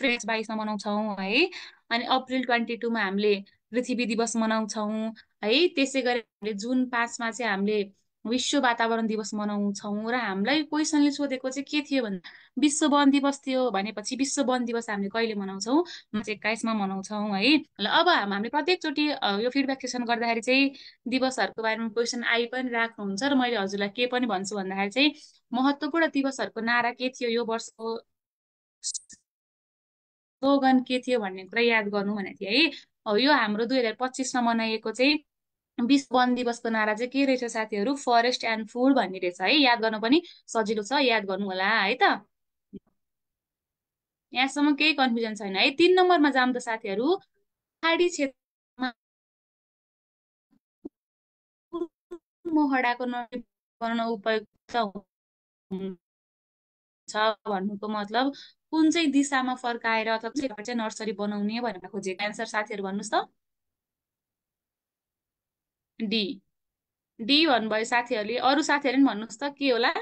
22मा मनाउँछौँ है। अनि अप्रिल 22मा हामीले पृथ्वी दिवस मनाउँछौँ है। त्यसै गरी हामीले जुन 5मा चाहिँ हामीले विश्व वातावरण दिवस मनाउँछौँ। र हामीलाई क्वेसनले सोधेको चाहिँ के थियो भन्दा विश्व वन दिवस थियो भनेपछि विश्व वन दिवस हामीले कहिले मनाउँछौँ? मार्च 21मा मनाउँछौँ है। ल अब हामीले प्रत्येकचोटि यो फिडब्याक सेसन गर्दाखेरि चाहिँ दिवसहरूको बारेमा क्वेसन आइ पनि राख्नुहुन्छ र मैले हजुरलाई के पनि भन्छु भन्दाखेरि चाहिँ महत्त्वपूर्ण दिवसहरूको नारा के थियो, यो वर्षको स्लोगन के थियो भन्ने कुरा याद गर्नु भनेको थिएँ है। यो हाम्रो 2025मा मनाइएको चाहिँ विश्व वन दिवसको नारा चाहिँ के रहेछ साथीहरू? फरेस्ट एन्ड फुड भन्ने रहेछ है। याद गर्न पनि सजिलो छ, याद गर्नु होला है त। यहाँसम्म केही कन्फ्युजन छैन है। 3 नम्बरमा जाऊँ त साथीहरू। पहाडी क्षेत्रमा कुन मोहडाको नवीकरण उपयुक्त हुन्छ भन्नुको मतलब कुन चाहिँ दिशामा फर्काएर अथवा चाहिँ नर्सरी बनाउने भनेर खोजेको एन्सर साथीहरू भन्नुहोस् त। डी। डी भन्नुभयो साथीहरूले। अरू साथीहरूले पनि भन्नुहोस् त के होला।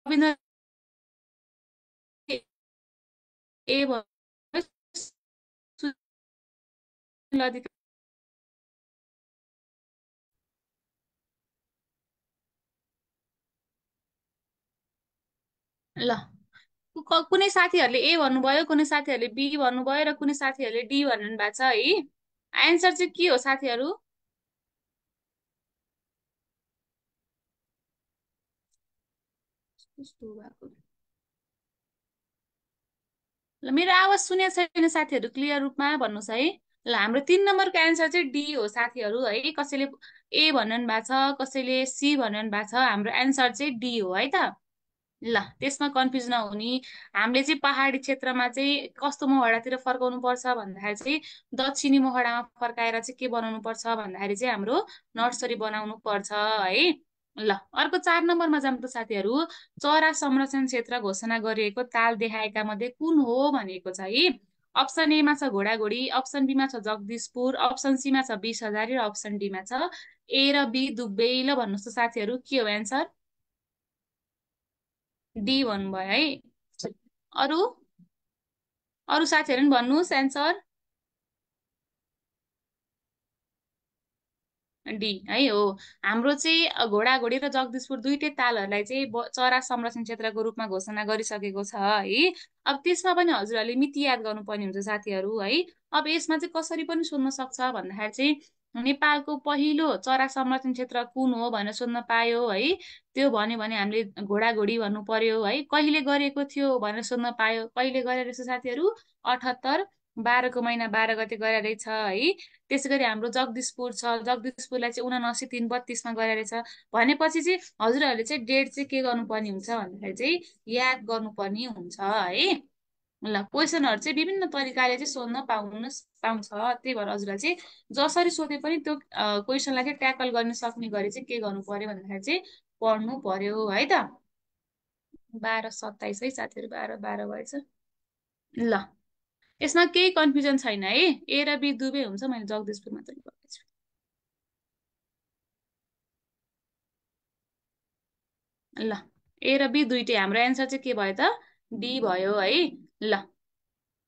रविन्द्र ए भयो। सुनिल अधिकारी ल कुनै साथीहरूले ए भन्नुभयो, कुनै साथीहरूले बी भन्नुभयो र कुनै साथीहरूले डी भन्नु भएको छ है। एन्सर चाहिँ के हो साथीहरू? कस्तो भएको? ल मेरो आवाज सुनेको छैन साथीहरू? क्लियर रूपमा भन्नुहोस् है। ल हाम्रो 3 नम्बरको एन्सर चाहिँ डी हो साथीहरू है। कसैले ए भन्नु भएको छ, कसैले सी भन्नु भएको छ। हाम्रो एन्सर चाहिँ डी हो है त। ल त्यसमा कन्फ्युज नहुने। हामीले चाहिँ पहाडी क्षेत्रमा चाहिँ कस्तो मोहडातिर फर्काउनु पर्छ भन्दाखेरि चाहिँ दक्षिणी मोहडामा फर्काएर चाहिँ के बनाउनु पर्छ भन्दाखेरि चाहिँ हाम्रो नर्सरी बनाउनु पर्छ है। ल अर्को 4 नम्बरमा जाऊँ त साथीहरू। चरा संरक्षण क्षेत्र घोषणा गरिएको ताल देखाएका मध्ये कुन हो भनेको छ है। अप्सन एमा छ घोडाघोडी, अप्सन बीमा छ जगदीशपुर, अप्सन सीमा छ 20,000 र अप्सन डीमा छ ए र बी दुवै। ल भन्नुहोस् त साथीहरू के हो एन्सर? डी भन्नुभयो है। अरू अरू साथीहरू पनि भन्नुहोस् एन्सर। डी है हो। हाम्रो चाहिँ घोडाघोडी र जगदीशपुर दुइटै तालहरूलाई चाहिँ चरा संरक्षण क्षेत्रको रूपमा घोषणा गरिसकेको छ है। अब त्यसमा पनि हजुरहरूले मिति याद गर्नुपर्ने हुन्छ साथीहरू है। अब यसमा चाहिँ कसरी पनि सोध्न सक्छ भन्दाखेरि चाहिँ नेपालको पहिलो चरा संरक्षण क्षेत्र कुन हो भनेर सोध्न पायो है। त्यो भन्यो भने हामीले घोडाघोडी भन्नु पर्यो है। कहिले गरेको थियो भनेर सोध्न पायो। कहिले गरे रहेछ साथीहरू? 78 12को महिना 12 गते गरे रहेछ है। त्यसै गरी हाम्रो जगदीशपुर छ, जगदीशपुरलाई चाहिँ 79 3 32मा गरे रहेछ भनेपछि चाहिँ हजुरहरूले चाहिँ डेट चाहिँ के गर्नुपर्ने हुन्छ भन्दाखेरि चाहिँ याद गर्नुपर्ने हुन्छ है। ल क्वेसनहरू चाहिँ विभिन्न तरिकाले चाहिँ सोध्न पाउँछ। त्यही भएर हजुरलाई चाहिँ जसरी सोधे पनि त्यो क्वेसनलाई चाहिँ ट्याकल गर्न सक्ने गरी चाहिँ के गर्नु पर्यो भन्दाखेरि चाहिँ पढ्नु पर्यो है त। 12 27 है साथीहरू, 12 भएछ। ल यसमा केही कन्फ्युजन छैन है। ए र बी दुवै हुन्छ, मैले जगदीशपुर मात्रै पढेको छु। ल ए र बी दुइटै हाम्रो एन्सर चाहिँ के भयो त? डी भयो है। ल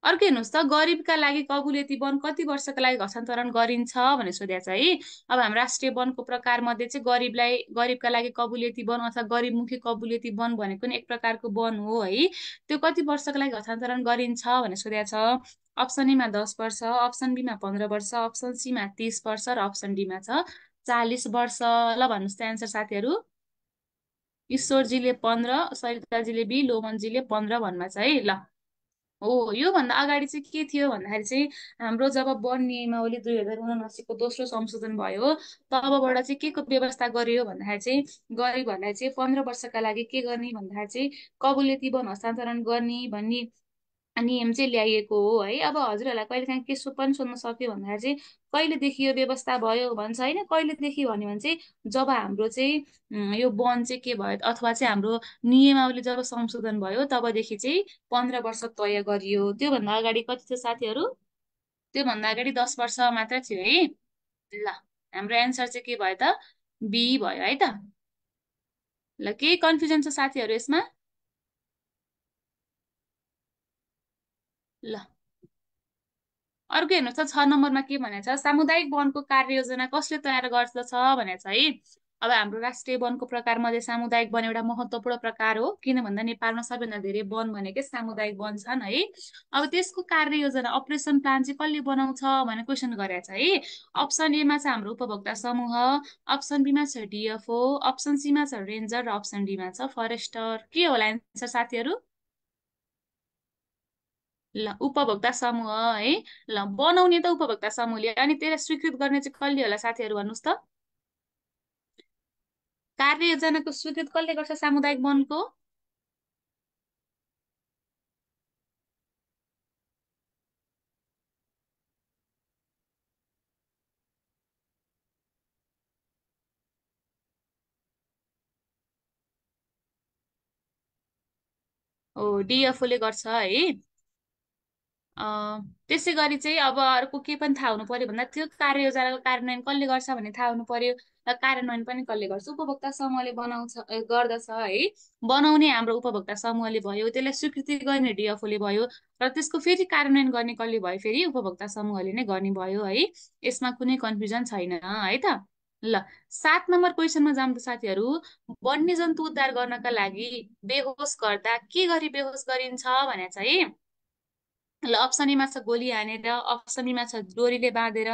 अर्को हेर्नुहोस् त। गरिबका लागि कबुलेती वन कति वर्षका लागि हस्तान्तरण गरिन्छ भनेर सोधेको छ है। अब हाम्रो राष्ट्रिय वनको प्रकार मध्ये चाहिँ गरिबका लागि कबुलेती वन अथवा गरिबमुखी कबुलेती वन भनेको नि एक प्रकारको वन हो है। त्यो कति वर्षका लागि हस्तान्तरण गरिन्छ भनेर सोधेको छ। अप्सन एमा 10 वर्ष, अप्सन बीमा 15 वर्ष, अप्सन सीमा 30 वर्ष र अप्सन डीमा छ 40 वर्ष। ल भन्नुहोस् त एन्सर साथीहरू। ईश्वरजीले 15, सरिताजीले बी, लोमनजीले 15 भन्नुभएको छ है। ल हो योभन्दा अगाडि चाहिँ के थियो भन्दाखेरि चाहिँ हाम्रो जब वन नियमावली 2079को दोस्रो संशोधन भयो तबबाट चाहिँ के को व्यवस्था गरियो भन्दाखेरि चाहिँ गरिबहरूलाई चाहिँ 15 वर्षका लागि के गर्ने भन्दाखेरि चाहिँ कबुलेती वन हस्तान्तरण गर्ने भन्ने नियम चाहिँ ल्याइएको हो है। अब हजुरहरूलाई कहिलेकाहीँ के पनि सोध्न सक्यो भन्दाखेरि चाहिँ कहिलेदेखि यो व्यवस्था भयो भन्छ होइन, कहिलेदेखि भन्यो भने चाहिँ जब हाम्रो चाहिँ यो वन चाहिँ के भयो अथवा चाहिँ हाम्रो नियमावली जब संशोधन भयो तबदेखि चाहिँ 15 वर्ष तय गरियो। त्योभन्दा अगाडि कति थियो साथीहरू? त्योभन्दा अगाडि 10 वर्ष मात्र थियो है। ल, हाम्रो एन्सर चाहिँ के भयो त? बी भयो है त। ल, केही कन्फ्युजन छ साथीहरू यसमा? ल, अर्को हेर्नुहोस् त 6 नम्बरमा के भनेको छ, सामुदायिक वनको कार्ययोजना कसले तयार गर्दछ भनेको छ है। अब हाम्रो राष्ट्रिय वनको प्रकार मध्ये सामुदायिक वन एउटा महत्वपूर्ण प्रकार हो, किन भन्दा नेपालमा सबैभन्दा धेरै वन भनेकै सामुदायिक वन छन् है। अब त्यसको कार्ययोजना अपरेसन प्लान चाहिँ कसले बनाउँछ भनेर क्वेसन गरेको छ है। अप्सन एमा छ हाम्रो उपभोक्ता समूह, अप्सन बीमा छ डिएफओ, अप्सन सीमा छ रेन्जर र अप्सन डीमा छ फरेस्टर। के होला एन्सर साथीहरू? ल, उपभोक्ता समूह है। ल, बनाउने त उपभोक्ता समूहले, अनि त्यसलाई स्वीकृत गर्ने चाहिँ कसले होला साथीहरू भन्नुहोस् त? कार्ययोजनाको स्वीकृत कसले गर्छ सामुदायिक वनको? हो, डिएफओले गर्छ है। त्यसै गरी चाहिँ अब अर्को के पनि थाहा हुनु पर्यो भन्दा त्यो कार्ययोजनाको कार्यान्वयन कसले गर्छ भन्ने थाहा हुनु पर्यो। र कार्यान्वयन पनि कसले गर्छ? उपभोक्ता समूहले बनाउँछ गर्दछ है। बनाउने हाम्रो उपभोक्ता समूहले भयो, त्यसलाई स्वीकृति गर्ने डिएफओले भयो, र त्यसको फेरि कार्यान्वयन गर्ने कसले भयो? फेरि उपभोक्ता समूहले नै गर्ने भयो है। यसमा कुनै कन्फ्युजन छैन है त। ल, 7 नम्बर क्वेसनमा जाऊँ त साथीहरू। वन्यजन्तु उद्धार गर्नका लागि बेहोस गर्दा के गरी बेहोस गरिन्छ भनेको छ है। ल, अप्सन एमा छ गोली हानेर, अप्सन बीमा छ डोरीले बाँधेर,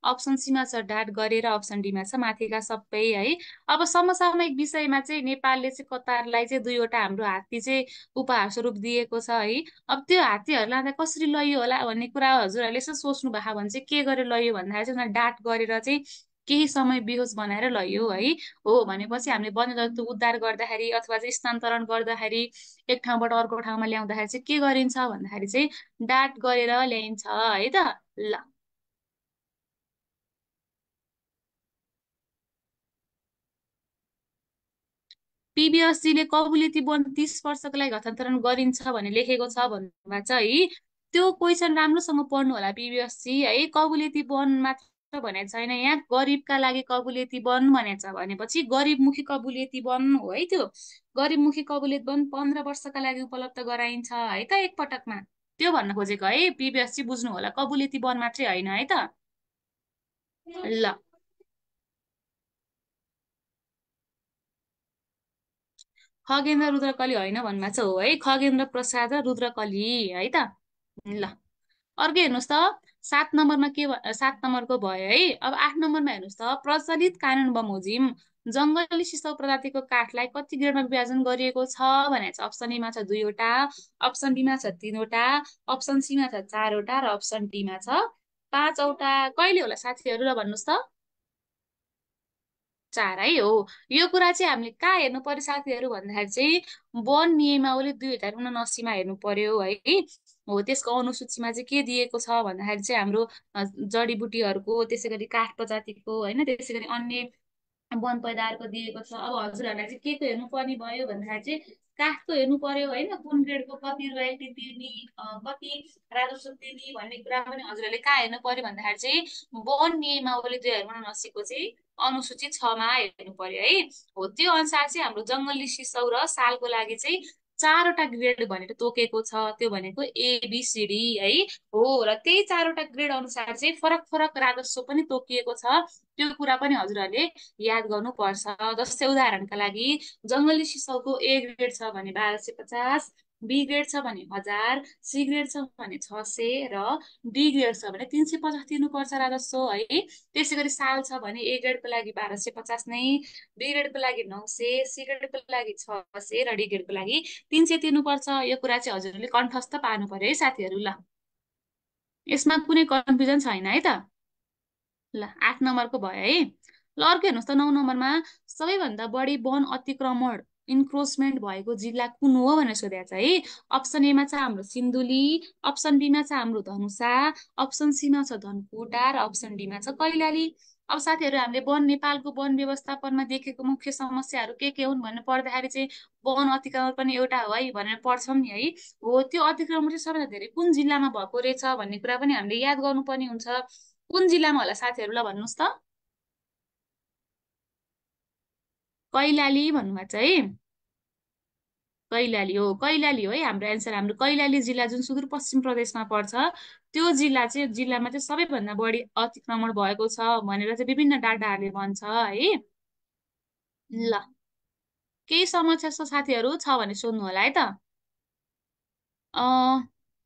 अप्सन सीमा छ डाँट गरेर, अप्सन डीमा छ माथिका सबै है। अब समसामयिक विषयमा चाहिँ नेपालले चाहिँ कतारलाई चाहिँ 2वटा हाम्रो हात्ती चाहिँ उपहार स्वरूप दिएको छ है। अब त्यो हात्तीहरूलाई त कसरी लैयो होला भन्ने कुरा हजुरहरूले यसो सोच्नु भएको भने चाहिँ के गरेर लैयो भन्दाखेरि चाहिँ उनीहरू डाँट गरेर चाहिँ केही समय बेहोस बनाएर लैयो है। हो भनेपछि हामीले वन्यजन्तु उद्धार गर्दाखेरि अथवा चाहिँ स्थानान्तरण गर्दाखेरि एक ठाउँबाट अर्को ठाउँमा ल्याउँदाखेरि चाहिँ के गरिन्छ भन्दाखेरि चाहिँ डाँट गरेर ल्याइन्छ है त। ल, पिबिएसजीले कबुलेती वन 30 वर्षको लागि हस्तान्तरण गरिन्छ भने लेखेको छ भन्नुभएको छ है। त्यो क्वेसन राम्रोसँग पढ्नु होला पिबिएसजी है। कबुलेती वन मात्र भनेको छैन यहाँ, गरिबका लागि कबुलेती वन भनेको छ भनेपछि गरिबमुखी कबुलेती वन हो है त्यो। गरिबमुखी कबुलेती वन 15 वर्षका लागि उपलब्ध गराइन्छ है त एकपटकमा। त्यो भन्न खोजेको है पिबिएसजी, बुझ्नु होला कबुलेती वन मात्रै होइन है त। ल, खगेन्द्र रुद्रकली होइन भन्नुभएको छ हो है, खगेन्द्र प्रसाद र रुद्रकली है त। ल, अर्को हेर्नुहोस् त। 7 नम्बरमा 7 नम्बरको भयो है। अब 8 नम्बरमा हेर्नुहोस् त, प्रचलित कानुन बमोजिम जङ्गली सिसौ प्रजातिको काठलाई कति ग्रेडमा विभाजन गरिएको छ भनेको छ। अप्सन एमा छ 2वटा, अप्सन बीमा छ 3वटा, अप्सन सीमा छ 4वटा र अप्सन डीमा छ 5वटा। कहिले होला साथीहरू र भन्नुहोस् त? 4 है हो। यो कुरा चाहिँ हामीले कहाँ हेर्नु पर्यो साथीहरू भन्दाखेरि चाहिँ वन नियमावली 2079मा हेर्नु पर्यो है। हो, त्यसको अनुसूचीमा चाहिँ के दिएको छ भन्दाखेरि चाहिँ हाम्रो जडीबुटीहरूको, त्यसै गरी काठ प्रजातिको होइन, त्यसै गरी अन्य वन पैदाहरूको दिएको छ। अब हजुरहरूलाई चाहिँ के हेर्नु पर्ने भयो भन्दाखेरि चाहिँ काठको हेर्नु पर्यो होइन, कुन ग्रेडको कति रोयल्टी तिर्ने, कति राजस्व तिर्ने भन्ने कुरा पनि हजुरहरूले कहाँ हेर्नु पर्यो भन्दाखेरि चाहिँ वन नियमावली 2079को चाहिँ अनुसूची 6मा हेर्नु पर्यो है। हो, त्यो अनुसार चाहिँ हाम्रो जङ्गली सिसौ र सालको लागि चाहिँ 4वटा ग्रेड भनेर तोकेको छ, त्यो भनेको एबिसिडी है। हो, र त्यही 4वटा ग्रेड अनुसार चाहिँ फरक फरक राजस्व पनि तोकिएको छ। त्यो कुरा पनि हजुरहरूले याद गर्नुपर्छ। जस्तै उदाहरणका लागि जङ्गली सिसाउको ए ग्रेड छ भने 1250, बी ग्रेड छ भने 1000, सी ग्रेड छ भने 600 र डी ग्रेड छ भने 350 तिर्नुपर्छ राजस्व है। त्यसै गरी साल छ भने ए ग्रेडको लागि 1250 नै, बी ग्रेडको लागि 900, सी ग्रेडको लागि 600 र डी ग्रेडको लागि 300 तिर्नुपर्छ। यो कुरा चाहिँ हजुरहरूले कण्ठस्थ पार्नु पर्यो है साथीहरू। ल, यसमा कुनै कन्फ्युजन छैन है त। ल, 8 नम्बरको भयो है। ल, अर्को हेर्नुहोस् त 9 नम्बरमा सबैभन्दा बढी वन अतिक्रमण इन्क्रोचमेन्ट भएको जिल्ला कुन हो भनेर सोधेको छ है। अप्सन एमा छ हाम्रो सिन्धुली, अप्सन बीमा छ हाम्रो धनुषा, अप्सन सीमा छ धनकुटा र अप्सन डीमा छ कैलाली। अब साथीहरू हामीले नेपालको वन व्यवस्थापनमा देखेको मुख्य समस्याहरू के हुन् भनेर पढ्दाखेरि चाहिँ वन अतिक्रमण पनि एउटा हो है भनेर पढ्छौँ नि है। हो, त्यो अतिक्रमण चाहिँ सबैभन्दा धेरै कुन जिल्लामा भएको रहेछ भन्ने कुरा पनि हामीले याद गर्नुपर्ने हुन्छ। कुन जिल्लामा होला साथीहरू, ल भन्नुहोस् त। कैलाली भन्नुभएको छ है। कैलाली हो है हाम्रो एन्सर। हाम्रो कैलाली जिल्ला जुन सुदूरपश्चिम प्रदेशमा पर्छ, त्यो जिल्लामा चाहिँ सबैभन्दा बढी अतिक्रमण भएको छ भनेर चाहिँ विभिन्न डाटाहरूले भन्छ है। ल, केही समस्या छ साथीहरू, छ भने सोध्नु होला है त।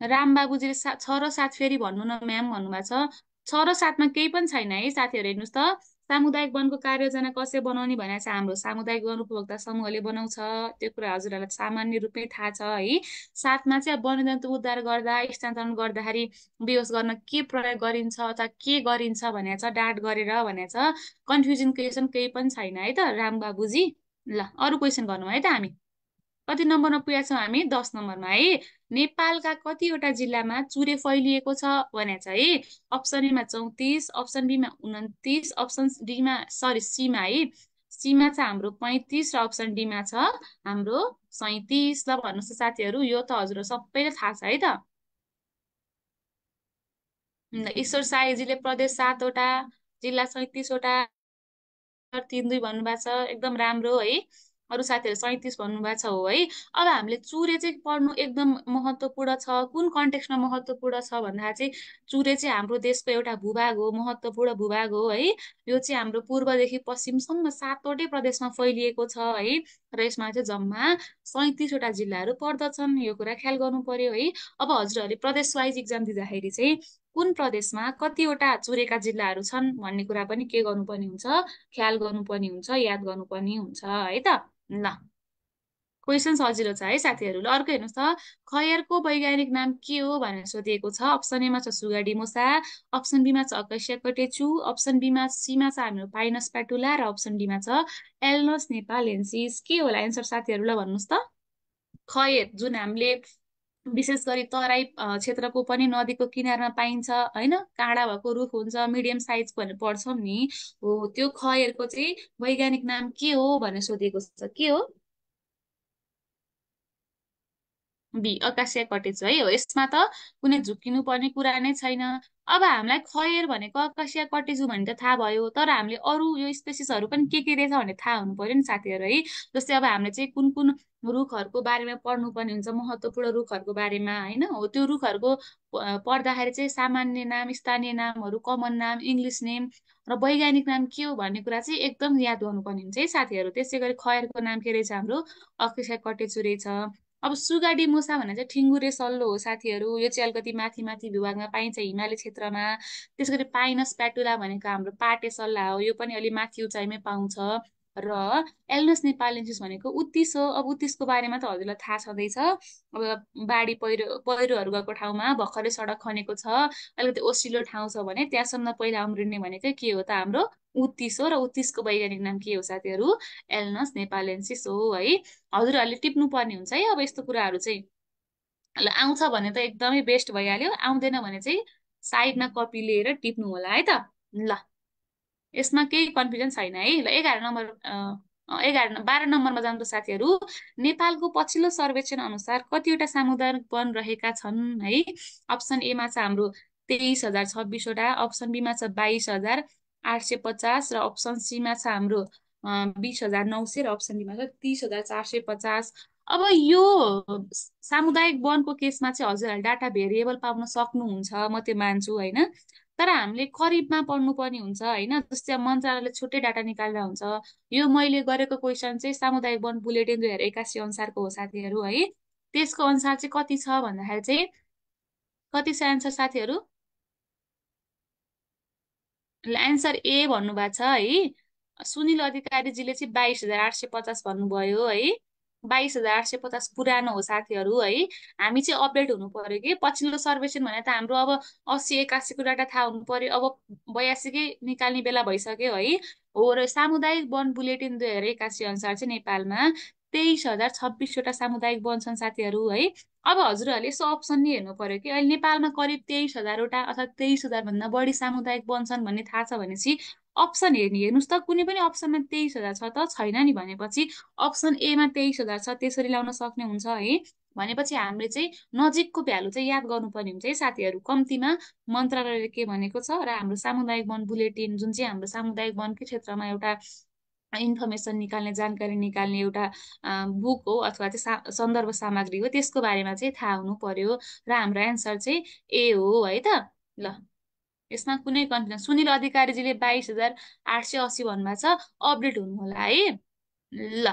राम बाबुजीले छ र सात फेरि भन्नु न म्याम भन्नुभएको छ। छ र सातमा केही पनि छैन है साथीहरू, हेर्नुहोस् त। सामुदायिक वनको कार्ययोजना कसले बनाउने भनेको छ हाम्रो सामुदायिक वन उपभोक्ता समूहले बनाउँछ। त्यो कुरा हजुरहरूलाई सामान्य रूपमै थाहा छ है। साथमा चाहिँ अब वन्यजन्तु उद्धार गर्दा स्थानान्तरण गर्दाखेरि बेहोस गर्न के प्रयोग गरिन्छ अथवा के गरिन्छ भनेको छ, डाँट गरेर भनेको छ। कन्फ्युजन क्वेसन केही पनि छैन है त राम बाबुजी। ल, अरू क्वेसन गर्नु है त हामी। कति नम्बरमा पुगेका छौँ हामी? 10 नम्बरमा है। नेपालका कतिवटा जिल्लामा चुरे फैलिएको छ भनेको छ है। अप्सन एमा 34, अप्सन बीमा 29, अप्सन डीमा सीमा है। सीमा छ हाम्रो 35 र अप्सन डीमा छ हाम्रो 37। ल भन्नुहोस् त साथीहरू, यो त हजुर सबैले थाहा छ है त। ईश्वर साईजीले प्रदेश 7वटा, जिल्ला 37वटा, 3-2 भन्नुभएको छ, एकदम राम्रो है। अरू साथीहरू 37 भन्नुभएको छ हो है। अब हामीले चुरे चाहिँ पढ्नु एकदम महत्त्वपूर्ण छ। कुन कन्टेक्स्टमा महत्त्वपूर्ण छ भन्दा चाहिँ चुरे चाहिँ हाम्रो देशको एउटा भूभाग हो, महत्त्वपूर्ण भूभाग हो है। यो चाहिँ हाम्रो पूर्वदेखि पश्चिमसम्म 7वटै प्रदेशमा फैलिएको छ है। र यसमा चाहिँ जम्मा 37वटा जिल्लाहरू पर्दछन्, यो कुरा ख्याल गर्नु पर्यो है। अब हजुरहरूले प्रदेश वाइज इक्जाम दिँदाखेरि चाहिँ कुन प्रदेशमा कतिवटा चुरेका जिल्लाहरू छन् भन्ने कुरा पनि के गर्नुपर्ने हुन्छ, ख्याल गर्नुपर्ने हुन्छ, याद गर्नुपर्ने हुन्छ है त। ल, क्वेसन सजिलो छ है साथीहरू। ल, अर्को हेर्नुहोस् त। खयरको वैज्ञानिक नाम के हो भनेर सोधिएको छ। अप्सन एमा छ सुगाडी मोसा, अप्सन बीमा छ अकैसिया कटेचु, अप्सन बीमा सीमा छ हाम्रो पाइनस प्याटुला र अप्सन डीमा छ एल्नोस नेपालेन्सिस। के होला एन्सर साथीहरू, ल भन्नुहोस् त। खयर जुन हामीले विशेष गरी तराई क्षेत्रको पनि नदीको किनारमा पाइन्छ होइन, काँडा भएको रुख हुन्छ, मिडियम साइजको भनेर पढ्छौँ नि हो। त्यो खयरको चाहिँ वैज्ञानिक नाम के हो भनेर सोधिएको छ। के हो? बी अकासिया कटेज है हो। यसमा त कुनै झुक्किनु पर्ने कुरा नै छैन। अब हामीलाई खयर भनेको अकासिया कटेजु भन्ने त थाहा भयो, तर हामीले अरू यो स्पेसिसहरू पनि के रहेछ भन्ने थाहा हुनु पर्यो नि साथीहरू है। जस्तै अब हामीले चाहिँ कुन कुन रुखहरूको बारेमा पढ्नुपर्ने हुन्छ, महत्त्वपूर्ण रुखहरूको बारेमा होइन हो। त्यो रुखहरूको पढ्दाखेरि चाहिँ सामान्य नाम, स्थानीय नामहरू, कमन नाम, इङ्ग्लिस नेम र वैज्ञानिक नाम के हो भन्ने कुरा चाहिँ एकदम याद गर्नुपर्ने हुन्छ है साथीहरू। त्यसै गरी खयरको नाम के रहेछ हाम्रो? अकासिया कटेचु रहेछ। अब सुगाडी मुसा भनेर चाहिँ ठिङ्गुरे सल्लो हो साथीहरू। यो चाहिँ अलिकति माथि माथि भूभागमा पाइन्छ, हिमाली क्षेत्रमा। त्यस गरी पाइनस प्याटुला भनेको हाम्रो पाटे सल्ला हो, यो पनि अलि माथि उचाइमै पाउँछ। र एल्नस नेपालेन्सिस भनेको उत्तिस हो। अब उत्तिसको बारेमा त हजुरलाई थाहा छँदैछ। अब बाढी पहिरोहरू गएको ठाउँमा भर्खरै सडक खनेको छ, अलिकति ओसिलो ठाउँ छ भने त्यहाँसम्म पहिला उम्रिने भनेकै के हो त हाम्रो उत्तिस हो। र उत्तिसको वैज्ञानिक नाम के हो साथीहरू? एल्नस नेपालेन्सिस हो है। हजुरहरूले टिप्नु पर्ने हुन्छ है अब यस्तो कुराहरू चाहिँ। ल, आउँछ भने त एकदमै बेस्ट भइहाल्यो, आउँदैन भने चाहिँ साइडमा कपी लिएर टिप्नु होला है त। ल, यसमा केही कन्फ्युजन छैन है। ल, 12 नम्बरमा जानु त साथीहरू। नेपालको पछिल्लो सर्वेक्षण अनुसार कतिवटा सामुदायिक वन रहेका छन् है। अप्सन एमा छ हाम्रो 23,026वटा, अप्सन बीमा छ 22,850 र अप्सन सीमा छ हाम्रो 20,900 र अप्सन डीमा छ 30,450। अब यो सामुदायिक वनको केसमा चाहिँ हजुरहरूले डाटा भेरिएबल पाउन सक्नुहुन्छ, म त्यो मान्छु होइन। तर हामीले करिबमा पढ्नुपर्ने हुन्छ होइन। जस्तै अब मन्त्रालयले छुट्टै डाटा निकाल्दा हुन्छ। यो मैले गरेको क्वेसन चाहिँ सामुदायिक वन बुलेटिन 2081 अनुसारको हो साथीहरू है। त्यसको अनुसार चाहिँ कति छ भन्दाखेरि चाहिँ कति छ एन्सर साथीहरू? एन्सर ए भन्नुभएको छ है। सुनिल अधिकारीजीले चाहिँ 22,850 भन्नुभयो है। 22,850 पुरानो हो साथीहरू है। हामी चाहिँ अपडेट हुनु पर्यो कि पछिल्लो सर्वेक्षण भने त हाम्रो अब 80-81को डाटा थाहा हुनु पर्यो। अब 82कै निकाल्ने बेला भइसक्यो है हो। र सामुदायिक वन बुलेटिन 2081 अनुसार चाहिँ नेपालमा 23,026वटा सामुदायिक वन छन् साथीहरू है। अब हजुरहरूले यसो अप्सन नि हेर्नु पर्यो कि अहिले नेपालमा करिब 23,000वटा अथवा 23,000 भन्दा बढी सामुदायिक वन छन् भन्ने थाहा छ भनेपछि अप्सन हेर्नुहोस् त, कुनै पनि अप्सनमा 23,000 छ त छैन नि भनेपछि अप्सन एमा 23,000 छ, त्यसरी लाउन सक्ने हुन्छ है। भनेपछि हामीले चाहिँ नजिकको भ्यालु चाहिँ याद गर्नुपर्ने हुन्छ है साथीहरू। कम्तीमा मन्त्रालयले के भनेको छ र हाम्रो सामुदायिक वन बुलेटिन जुन चाहिँ हाम्रो सामुदायिक वनकै क्षेत्रमा एउटा इन्फर्मेसन निकाल्ने, जानकारी निकाल्ने एउटा बुक हो अथवा चाहिँ सन्दर्भ सामग्री हो, त्यसको बारेमा चाहिँ थाहा हुनु पर्यो र हाम्रो एन्सर चाहिँ ए हो है त। ल, यसमा कुनै कन्फ्युजन? सुनिल अधिकारीजीले 22,880 भन्नुभएको छ, अपडेट हुनु होला है। ल,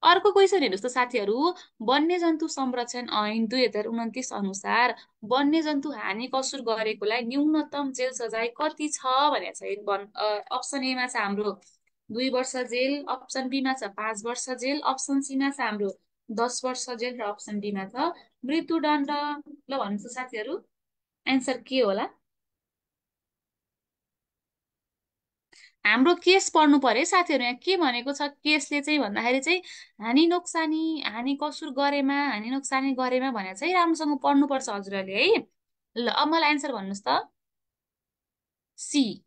अर्को क्वेसन हेर्नुहोस् त साथीहरू। वन्यजन्तु संरक्षण ऐन 2029 अनुसार वन्यजन्तु हानि कसुर गरेकोलाई न्यूनतम जेल सजाय कति छ भनेको छ। अप्सन एमा छ हाम्रो 2 वर्ष जेल, अप्सन बीमा छ 5 वर्ष जेल, अप्सन सीमा छ हाम्रो 10 वर्ष जेल र अप्सन डीमा छ मृत्युदण्ड। ल भन्नुहोस् त साथीहरू, एन्सर के होला? हाम्रो केस पढ्नु पर्यो है साथीहरू। यहाँ के भनेको छ केसले चाहिँ भन्दाखेरि चाहिँ हानि नोक्सानी, हानि कसुर गरेमा, हानि नोक्सानी गरेमा भनेर चाहिँ राम्रोसँग पढ्नुपर्छ हजुरहरूले है। ल, अब मलाई एन्सर भन्नुहोस् त। सी,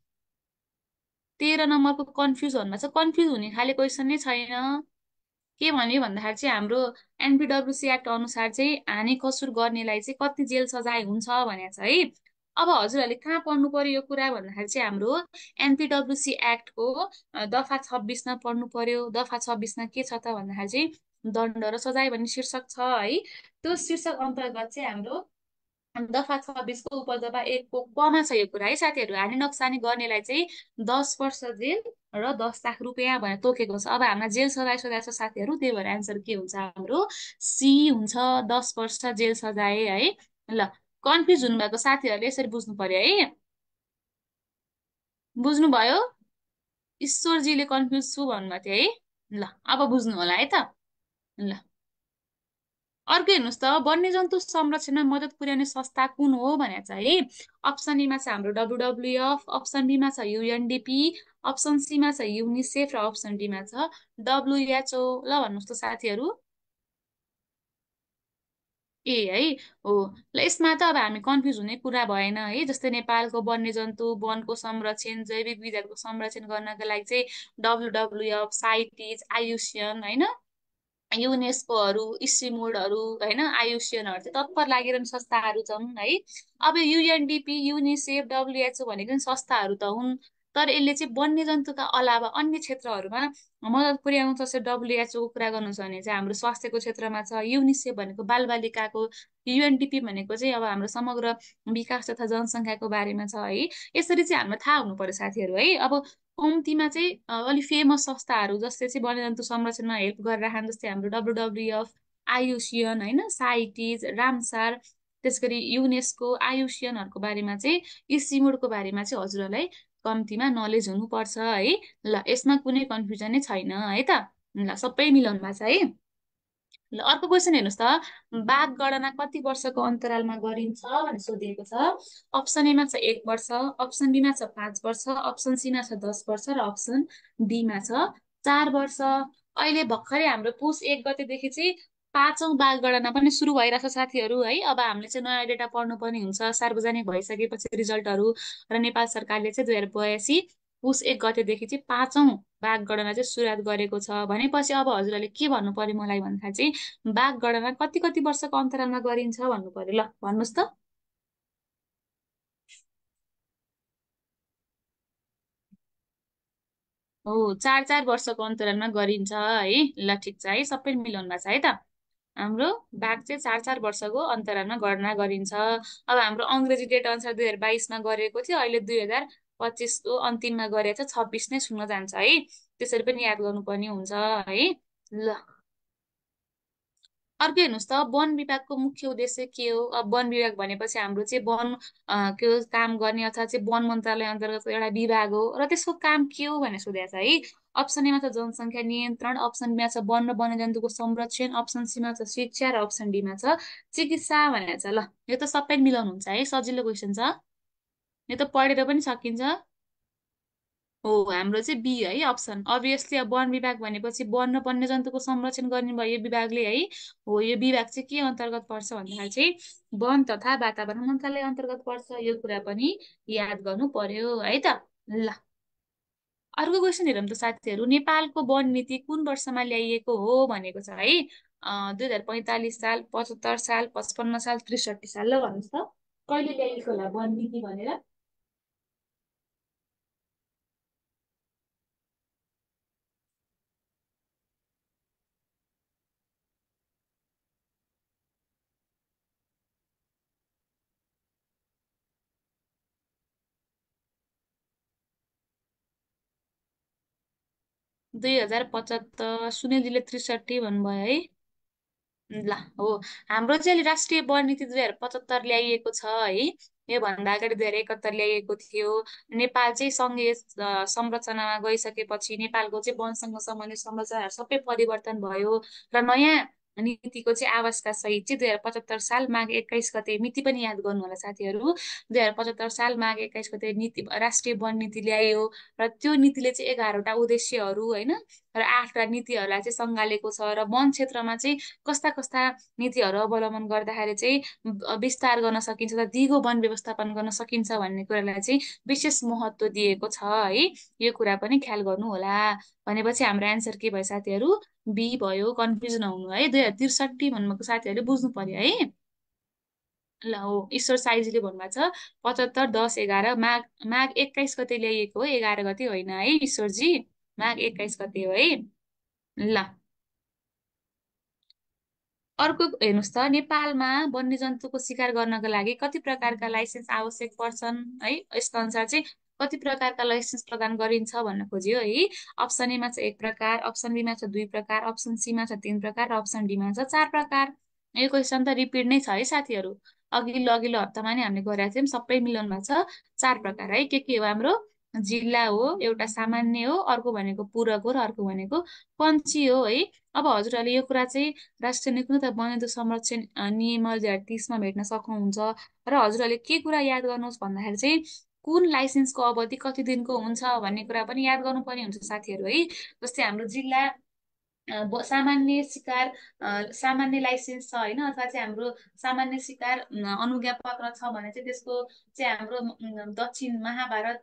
13 नम्बरको कन्फ्युज भन्नुभएको छ। कन्फ्युज हुने खाले क्वेसन नै छैन। के भन्यो भन्दाखेरि चाहिँ हाम्रो एनपीडब्ल्युसी एक्ट अनुसार चाहिँ हानि कसुर गर्नेलाई चाहिँ कति जेल सजाय हुन्छ भनेको छ है। अब हजुरहरूले कहाँ पढ्नु पर्यो यो कुरा भन्दाखेरि चाहिँ हाम्रो एनपीडब्ल्युसी एक्टको दफा 26मा पढ्नु पर्यो। दफा 26मा के छ त भन्दाखेरि चाहिँ दण्ड र सजाय भन्ने शीर्षक छ है। त्यो शीर्षक अन्तर्गत चाहिँ हाम्रो दफा 26को उपदफा 1को कमा छ यो कुरा है साथीहरू। हानि नोक्सानी गर्नेलाई चाहिँ 10 वर्ष जेल र 10 लाख रुपियाँ भनेर तोकेको छ। अब हामीलाई जेल सजाय सोधाएको छ साथीहरू, त्यही भएर एन्सर के हुन्छ हाम्रो? सी हुन्छ, 10 वर्ष जेल सजाय है। ल, कन्फ्युज हुनुभएको साथीहरूले यसरी बुझ्नु पर्यो है। बुझ्नुभयो? ईश्वरजीले कन्फ्युज छु भन्नुभएको थियो है। ल, अब बुझ्नु होला है त। ल, अर्को हेर्नुहोस् त, वन्यजन्तु संरक्षणमा मद्दत पुर्याउने संस्था कुन हो भनेको छ है। अप्सन एमा छ हाम्रो डब्लुडब्लुएफ, अप्सन बीमा छ युएनडिपी, अप्सन सीमा छ युनिसेफ र अप्सन डीमा छ डब्लुएचओ। ल भन्नुहोस् त साथीहरू। ए है हो। ल, यसमा त अब हामी कन्फ्युज हुने कुरा भएन है। जस्तै नेपालको वन्यजन्तु वनको संरक्षण, जैविक विविधताको संरक्षण गर्नका लागि चाहिँ डब्लुडब्लुएफ, साइटिज, आयुसियन होइन, युनेस्कोहरू, इसिमुडहरू होइन, आयुसियनहरू चाहिँ तत्पर लागिरहने संस्थाहरू छन् है। अब युएनडिपी, युनिसेफ, डब्लुएचओ भनेको नि संस्थाहरू त हुन्, तर यसले चाहिँ वन्यजन्तुका अलावा अन्य क्षेत्रहरूमा मद्दत पुर्याउँछ। जस्तै डब्लुएचओको कुरा गर्नु छ भने चाहिँ हाम्रो स्वास्थ्यको क्षेत्रमा छ, युनिसेफ भनेको बालबालिकाको, युएनडिपी भनेको चाहिँ अब हाम्रो समग्र विकास तथा जनसङ्ख्याको बारेमा छ है। यसरी चाहिँ हामीलाई थाहा हुनु पर्यो साथीहरू है। अब कम्तीमा चाहिँ अलिक फेमस संस्थाहरू जस्तै चाहिँ वन्यजन्तु संरक्षणमा हेल्प गरिराखन्, जस्तै हाम्रो डब्लुडब्लुएफ, आयुसियन होइन, साइटिज, रामसार, त्यस गरी युनेस्को, आयुसियनहरूको बारेमा चाहिँ, इसिमुडको बारेमा चाहिँ हजुरहरूलाई कम्तीमा नलेज हुनुपर्छ है। ल, यसमा कुनै कन्फ्युजन नै छैन है त। ल, सबै मिलाउनु भएको छ है। ल, अर्को क्वेसन हेर्नुहोस् त। बाघ गणना कति वर्षको अन्तरालमा गरिन्छ भनेर सोधिएको छ। अप्सन एमा छ 1 वर्ष, अप्सन बीमा छ 5 वर्ष, अप्सन सीमा छ 10 वर्ष र अप्सन डीमा छ 4 वर्ष। अहिले भर्खरै हाम्रो पुस 1 गतेदेखि चाहिँ 5औं बाघ गणना पनि सुरु भइरहेछ साथीहरू है। अब हामीले चाहिँ नयाँ डेटा पढ्नुपर्ने हुन्छ सार्वजनिक भइसकेपछि रिजल्टहरू, र नेपाल सरकारले चाहिँ 2082 पुस 1 गतेदेखि चाहिँ 5औं बाघ गणना चाहिँ सुरुवात गरेको छ। भनेपछि अब हजुरहरूले के भन्नु पर्यो मलाई भन्दाखेरि चाहिँ बाघ गणना कति कति वर्षको अन्तरालमा गरिन्छ भन्नु पर्यो। ल भन्नुहोस् त। हो, 4 4 वर्षको अन्तरालमा गरिन्छ है। ल, ठिक छ है, सबै मिलाउनु भएको छ है त। हाम्रो बाघ चाहिँ 4 4 वर्षको अन्तरालमा गणना गरिन्छ। अब हाम्रो अङ्ग्रेजी डेटा अनुसार 2022मा गरेको थियो, अहिले 2025को अन्तिममा गरेको छ, 26 नै छुन जान्छ है। त्यसरी पनि याद गर्नुपर्ने हुन्छ है। ल, अर्को हेर्नुहोस् त, वन विभागको मुख्य उद्देश्य के हो? अब वन विभाग भनेपछि हाम्रो चाहिँ वन के हो काम गर्ने अथवा चाहिँ वन मन्त्रालय अन्तर्गतको एउटा विभाग हो, र त्यसको काम के हो भनेर सोधेको छ है। अप्सन एमा छ जनसङ्ख्या नियन्त्रण, अप्सन बीमा छ वन र वन्यजन्तुको संरक्षण, अप्सन सीमा छ शिक्षा र अप्सन डीमा छ चिकित्सा भनेको छ। ल, यो त सबै मिलाउनु हुन्छ है, सजिलो क्वेसन छ। यो त पढेर पनि सकिन्छ। हो, हाम्रो चाहिँ बी है अप्सन। अभियसली अब वन विभाग भनेपछि वन र वन्यजन्तुको संरक्षण गर्ने भयो यो विभागले है। हो, यो विभाग चाहिँ के अन्तर्गत पर्छ भन्दाखेरि चाहिँ वन तथा वातावरण मन्त्रालय अन्तर्गत पर्छ, यो कुरा पनि याद गर्नु पर्यो है त। ल, अर्को क्वेसन हेरौँ त साथीहरू, नेपालको वन नीति कुन वर्षमा ल्याइएको हो भनेको छ है। 2045 साल, 75 साल, 55 साल, 63 साल, ल भन्नुहोस् त कहिले ल्याइएको होला वन नीति भनेर। 2075, सुनिलजीले 63 भन्नुभयो है। ल, हो, हाम्रो चाहिँ अहिले राष्ट्रिय वन नीति 2075 ल्याइएको छ है। योभन्दा अगाडि 2071 ल्याइएको थियो। नेपाल चाहिँ सङ्घीय संरचनामा गइसकेपछि नेपालको चाहिँ वनसँग सम्बन्धित संरचनाहरू सबै परिवर्तन भयो र नयाँ नीतिको चाहिँ आवाजका सहित चाहिँ 2075 साल माघ 21 गते, मिति पनि याद गर्नु होला साथीहरू, 2075 साल माघ 21 गते नीति, राष्ट्रिय वन नीति ल्यायो। र त्यो नीतिले चाहिँ 11वटा उद्देश्यहरू होइन र 8वटा नीतिहरूलाई चाहिँ सँगालेको छ। र वन क्षेत्रमा चाहिँ कस्ता कस्ता नीतिहरू अवलम्बन गर्दाखेरि चाहिँ विस्तार गर्न सकिन्छ र दिगो वन व्यवस्थापन गर्न सकिन्छ भन्ने कुरालाई चाहिँ विशेष महत्त्व दिएको छ है। यो कुरा पनि ख्याल गर्नु होला। भनेपछि हाम्रो एन्सर के भयो साथीहरू, बी भयो। कन्फ्युज नहुनु है, 2063 भन्नुको साथीहरूले बुझ्नु पर्यो है। ल, हो, ईश्वर साईजीले भन्नुभएको छ 75, 10, 11 माघ, माघ 21 गते ल्याइएको हो, 11 गते होइन है ईश्वरजी, माघ 21 गते हो है। ल, अर्को हेर्नुहोस् त, नेपालमा वन्यजन्तुको शिकार गर्नका लागि कति प्रकारका लाइसेन्स आवश्यक पर्छन् है। यसको अनुसार चाहिँ कति प्रकारका लाइसेन्स प्रदान गरिन्छ भन्न खोज्यो है। अप्सन एमा छ 1 प्रकार, अप्सन बीमा छ 2 प्रकार, अप्सन सीमा छ 3 प्रकार र अप्सन डीमा छ 4 प्रकार। यो क्वेसन त रिपिट नै छ है साथीहरू, अघिल्लो हप्तामा नै हामीले गरेका थियौँ, सबै मिलाउनु भएको छ। 4 प्रकार है, के हो हाम्रो, जिल्ला हो, एउटा सामान्य हो, अर्को भनेको पूरक हो र अर्को भनेको पञ्ची हो है। अब हजुरहरूले यो कुरा चाहिँ राष्ट्रिय निकुञ्ज तथा वन्यजन्तु संरक्षण नियमावली 2030मा भेट्न सक्नुहुन्छ। र हजुरहरूले के कुरा याद गर्नुहोस् भन्दाखेरि चाहिँ कुन लाइसेन्सको अवधि कति दिनको हुन्छ भन्ने कुरा पनि याद गर्नुपर्ने हुन्छ साथीहरू है। जस्तै हाम्रो जिल्ला सामान्य शिकार सामान्य लाइसेन्स छ होइन, अथवा चाहिँ हाम्रो सामान्य शिकार अनुज्ञा पत्र छ भने चाहिँ त्यसको चाहिँ हाम्रो दक्षिण महाभारत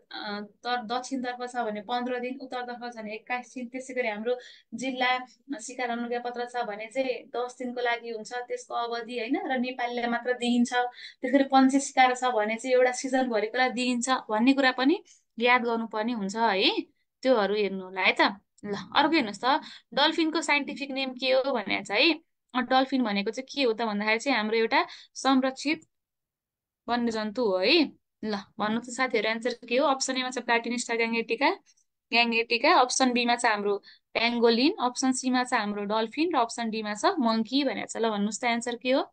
दक्षिणतर्फ छ भने 15 दिन, उत्तरतर्फ छ भने 21 दिन। त्यसै गरी हाम्रो जिल्ला शिकार अनुज्ञा पत्र छ भने चाहिँ 10 दिनको लागि हुन्छ त्यसको अवधि होइन, र नेपालीलाई मात्र दिइन्छ। त्यसै गरी पञ्चे शिकार छ भने चाहिँ एउटा सिजनभरिको लागि दिइन्छ भन्ने कुरा पनि याद गर्नुपर्ने हुन्छ है। त्योहरू हेर्नु होला है त। ल, अर्को हेर्नुहोस् त, डल्फिनको साइन्टिफिक नेम के हो भनेर चाहिँ है। डल्फिन भनेको चाहिँ के हो त भन्दाखेरि चाहिँ हाम्रो एउटा संरक्षित वन्यजन्तु हो है। ल, भन्नु त साथीहरू एन्सर के हो। अप्सन एमा छ प्लाटिनिस्टा ग्याङ्गेटिका, अप्सन बीमा छ हाम्रो पेङ्गोलिन, अप्सन सीमा छ हाम्रो डल्फिन र अप्सन डीमा छ मङ्की भनेको छ। ल, भन्नुहोस् त एन्सर के हो।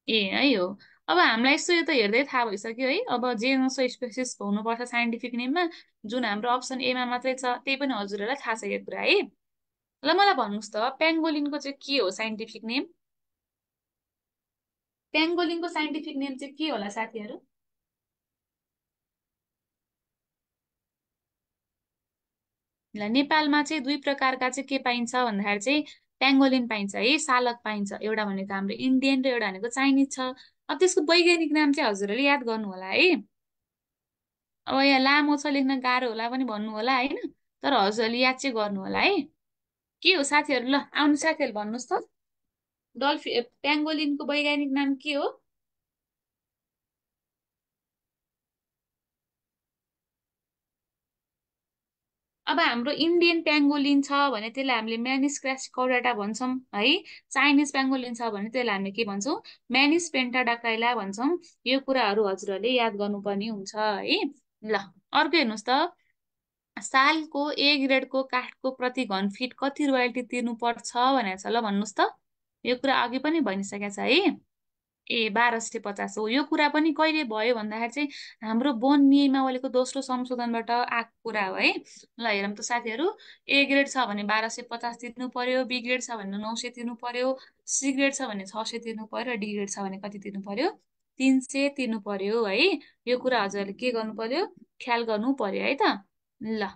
ए है हो। अब हामीलाई यसो यो त हेर्दै थाहा भइसक्यो है। अब जे नसो स्पेसिस्ट हुनुपर्छ साइन्टिफिक नेममा, जुन हाम्रो अप्सन एमा मात्रै छ, त्यही पनि हजुरहरूलाई थाहा छ यो कुरा है। ल, मलाई भन्नुहोस् त पेङ्गोलिनको चाहिँ के हो साइन्टिफिक नेम। पेङ्गोलिनको साइन्टिफिक नेम चाहिँ के होला साथीहरू। ल, नेपालमा चाहिँ 2 प्रकारका चाहिँ के पाइन्छ भन्दाखेरि चाहिँ पेङ्गोलिन पाइन्छ है, सालक पाइन्छ। एउटा भनेको हाम्रो इन्डियन र एउटा भनेको चाइनिज छ। अब त्यसको वैज्ञानिक नाम चाहिँ हजुरहरूले याद गर्नु होला है। अब यहाँ लामो छ, लेख्न गाह्रो होला पनि भन्नु होला होइन, तर हजुरहरूले याद चाहिँ गर्नु होला है। के हो साथीहरू, ल आउनु साथीहरू भन्नुहोस् त, पेङ्गोलिनको वैज्ञानिक नाम के हो। अब हाम्रो इन्डियन पेङ्गोलिन छ भने त्यसलाई हामीले म्यानिस क्रासिकौडाटा भन्छौँ है। चाइनिज पेङ्गोलिन छ भने त्यसलाई हामीले के भन्छौँ, म्यानिस पेन्टाडाकाइला भन्छौँ। यो कुराहरू हजुरहरूले याद गर्नुपर्ने हुन्छ है। ल, अर्को हेर्नुहोस् त, सालको ए ग्रेडको काठको प्रति घन फिट कति रोयल्टी तिर्नु पर्छ भनेर छ। ल, भन्नुहोस् त, यो कुरा अघि पनि भनिसकेको छ है। ए, 1250 हो। यो कुरा पनि कहिले भयो भन्दाखेरि चाहिँ हाम्रो वन नियमावलीको दोस्रो संशोधनबाट आएको कुरा हो है। ल, हेरौँ त साथीहरू, ए ग्रेड छ भने 1250 तिर्नु पर्यो, बी ग्रेड छ भने 900 तिर्नु पर्यो, सी ग्रेड छ भने 600 तिर्नु पर्यो, र डी ग्रेड छ भने कति तिर्नु पर्यो, 300 तिर्नु पर्यो है। यो कुरा हजुरहरूले के गर्नु पर्यो, ख्याल गर्नु पर्यो है त। ल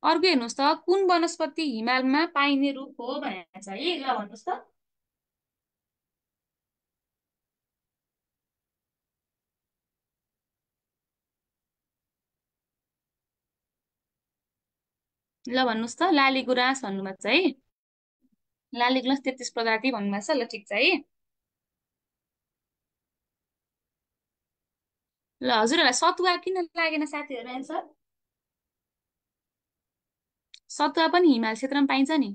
अर्को हेर्नुहोस् त, कुन वनस्पति हिमालमा पाइने रुख हो भनेर छ है, ल भन्नुहोस् त। ल भन्नुहोस् त, लाली गुराँस भन्नुभएको छ है। लाली गुराँस 33 प्रजाति भन्नुभएको छ, ल ठिक छ है। ल हजुरहरूलाई सतुवा किन लागेन साथीहरू एन्सर? सतुवा पनि हिमाल क्षेत्रमा पाइन्छ नि।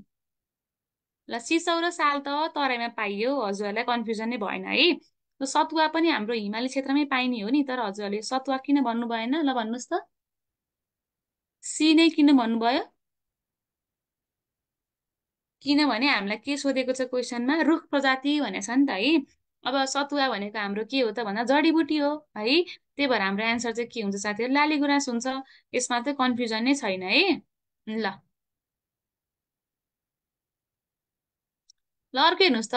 ल सिसौ र साल त तराईमा पाइयो, हजुरहरूलाई कन्फ्युजन नै भएन है। र सतुवा पनि हाम्रो हिमाली क्षेत्रमै पाइने हो नि, तर हजुरहरूले सतुवा किन भन्नु भएन, ल भन्नुहोस् त। सी नै किन भन्नुभयो? किनभने हामीलाई के सोधेको छ क्वेसनमा, रुख प्रजाति भनेको छ नि त है। अब सतुवा भनेको हाम्रो के हो त भन्दा जडीबुटी हो है। त्यही भएर हाम्रो एन्सर चाहिँ के हुन्छ साथीहरू, लाली गुराँस हुन्छ। यसमा चाहिँ कन्फ्युजन नै छैन है। ल ल अर्को हेर्नुहोस् त,